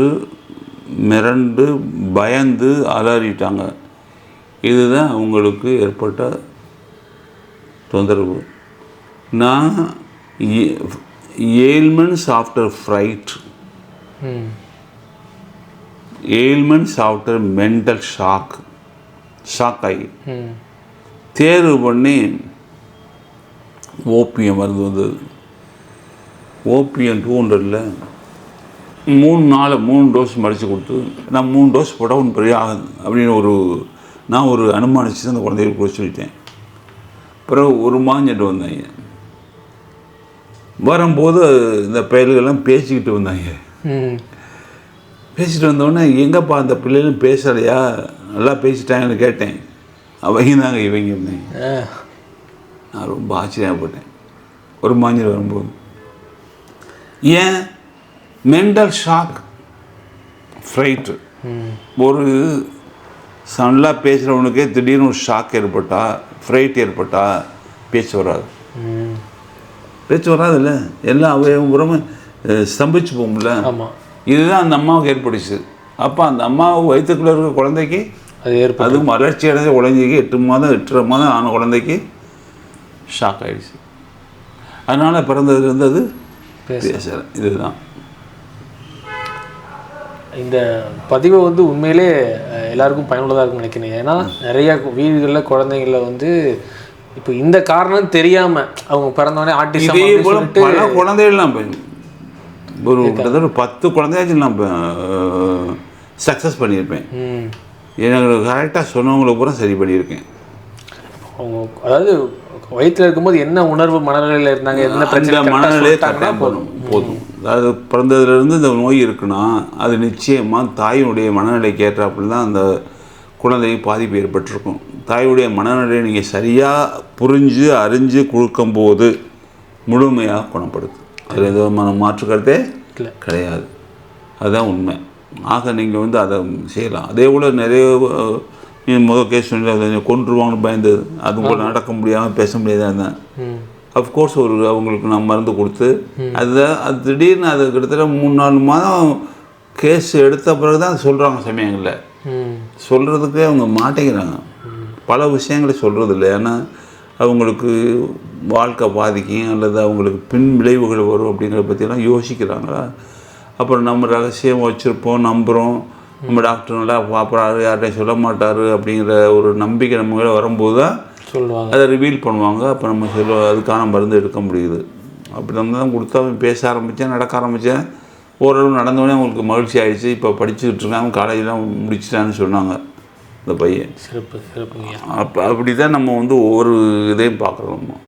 மிரண்டு பயந்து அலறிட்டாங்க. இதுதான் அவங்களுக்கு ஏற்பட்ட தொந்தரவு. நான் ailments after fright, ailments after mental shock ஆகி தேர்வு பண்ணி ஓபிஎம் மருந்து வந்தது. ஓபிஎம் 200ல் 3 டோஸ் மடித்து கொடுத்து, நான் 3 டோஸ் போட்டால் ஒன்று பெரிய ஆகுது அப்படின்னு நான் அனுமானிச்சு அந்த குழந்தைகளுக்கு கூட சொல்லிட்டேன். பிறகு ஒரு மாஞ்சிட்டு வந்தாங்க. வரும்போது இந்த பயல்கள்லாம் பேசிக்கிட்டு வந்தாங்க. பேசிட்டு வந்தோடனே எங்கப்பா அந்த பிள்ளைகளும் பேசலையா, நல்லா பேசிட்டாங்கன்னு கேட்டேன். அவங்க தாங்க இவங்க இருந்தாங்க. நான் ரொம்ப ஆச்சரியப்பட்டேன் ஒரு மாஞ்சல் வரும்போது. ஏன் மென்டல் ஷாக், ஃப்ரைட்டு. ஒரு நல்லா பேசுகிறவனுக்கே திடீர்னு ஒரு ஷாக் ஏற்பட்டால், ஃப்ரைட் ஏற்பட்டால் பேச்சு வராதுல்ல, எல்லாம் அவயவம் ஸ்தம்பிச்சு போகும்ல. இதுதான் அந்த அம்மாவுக்கு ஏற்படுச்சு. அப்போ அந்த அம்மாவுக்கு வயிற்றுக்குள்ளே இருக்கிற குழந்தைக்கு அது வளர்ச்சி அடைஞ்ச குழந்தைக்கு 8 மாதம் ஆன குழந்தைக்கு ஷாக் ஆகிடுச்சு. அதனால் பிறந்ததுலேருந்து அது பேசலை. இதுதான் இந்த பதிவை உண்மையிலே எல்லாருக்கும் பயனுள்ளதாக இருக்கும்னு நினைக்கிறேன். ஏன்னா நிறைய வீடுகளில் குழந்தைங்கள இப்போ இந்த காரணம் தெரியாமல் அவங்க பிறந்தோடனே ஆர்டிஸ்ட் இதே போல் பல குழந்தைகள்லாம் ஒரு கிட்டத்தட்ட 10 குழந்தையாச்சும் நான் சக்ஸஸ் பண்ணியிருப்பேன். எனக்கு கரெக்டாக சொன்னவங்களுக்கு பூரா சரி பண்ணியிருக்கேன். அவங்க அதாவது வயிற்றில் இருக்கும்போது என்ன உணர்வு மனநிலையில் இருந்தாங்க, என்ன பிரச்சனை மனநிலையை கரெக்டாக போதும். அதாவது பிறந்ததுலேருந்து இந்த நோய் இருக்குன்னா அது நிச்சயமாக தாயினுடைய மனநிலைக்கு ஏற்றாப்புல தான் அந்த குழந்தைக்கு பாதிப்பு ஏற்பட்டிருக்கும். தாயுடைய மனநிலையை நீங்கள் சரியாக புரிஞ்சு அறிஞ்சு கொடுக்கும்போது முழுமையாக குணப்படுது. அதில் எதுவும் மாற்று கருத்தே கிடையாது. அதுதான் உண்மை. ஆக நீங்கள் அதை செய்யலாம். அதே போல் நிறைய முதல் கேஸ் சொல்லி கொன்றுவாங்கன்னு பயந்தது, அது கூட நடக்க முடியாமல் பேச முடியாதான் இருந்தேன். அஃப்கோர்ஸ் அவங்களுக்கு நான் மருந்து கொடுத்து அது திடீர்னு அது கிட்டத்தட்ட 3-4 மாதம் கேஸ் எடுத்த பிறகு தான் சொல்கிறாங்க. சமயங்களில் சொல்கிறதுக்கு அவங்க மாட்டேங்கிறாங்க. பல விஷயங்களை சொல்கிறதில்ல. ஏன்னா அவங்களுக்கு வாழ்க்கை பாதிக்கும் அல்லது அவங்களுக்கு பின் விளைவுகள் வரும் அப்படிங்கிறத பற்றியெல்லாம் யோசிக்கிறாங்களா. அப்புறம் நம்ம ரகசியம் வச்சுருப்போம், நம்புகிறோம், நம்ம டாக்டர் நல்லா பார்ப்பாரு, யார்கிட்டையும் சொல்ல மாட்டார் அப்படிங்கிற ஒரு நம்பிக்கை நம்ம மேலே வரும்போது தான் சொல்லுவாங்க, அதை ரிவீல் பண்ணுவாங்க. அப்போ நம்ம அதுக்கான மருந்து எடுக்க முடியுது. அப்படி தான் கொடுத்தா பேச ஆரம்பித்தேன், நடக்க ஆரம்பித்தேன். ஓரளவு நடந்தோடனே அவங்களுக்கு மகிழ்ச்சி ஆகிடுச்சு. இப்போ படிச்சுக்கிட்டு இருக்காங்க, காலேஜெலாம் முடிச்சிட்டான்னு சொன்னாங்க இந்த பையன். சிறப்பு சிறப்புங்க. அப்படி தான் நம்ம ஒவ்வொரு இதையும் பார்க்குறோம்.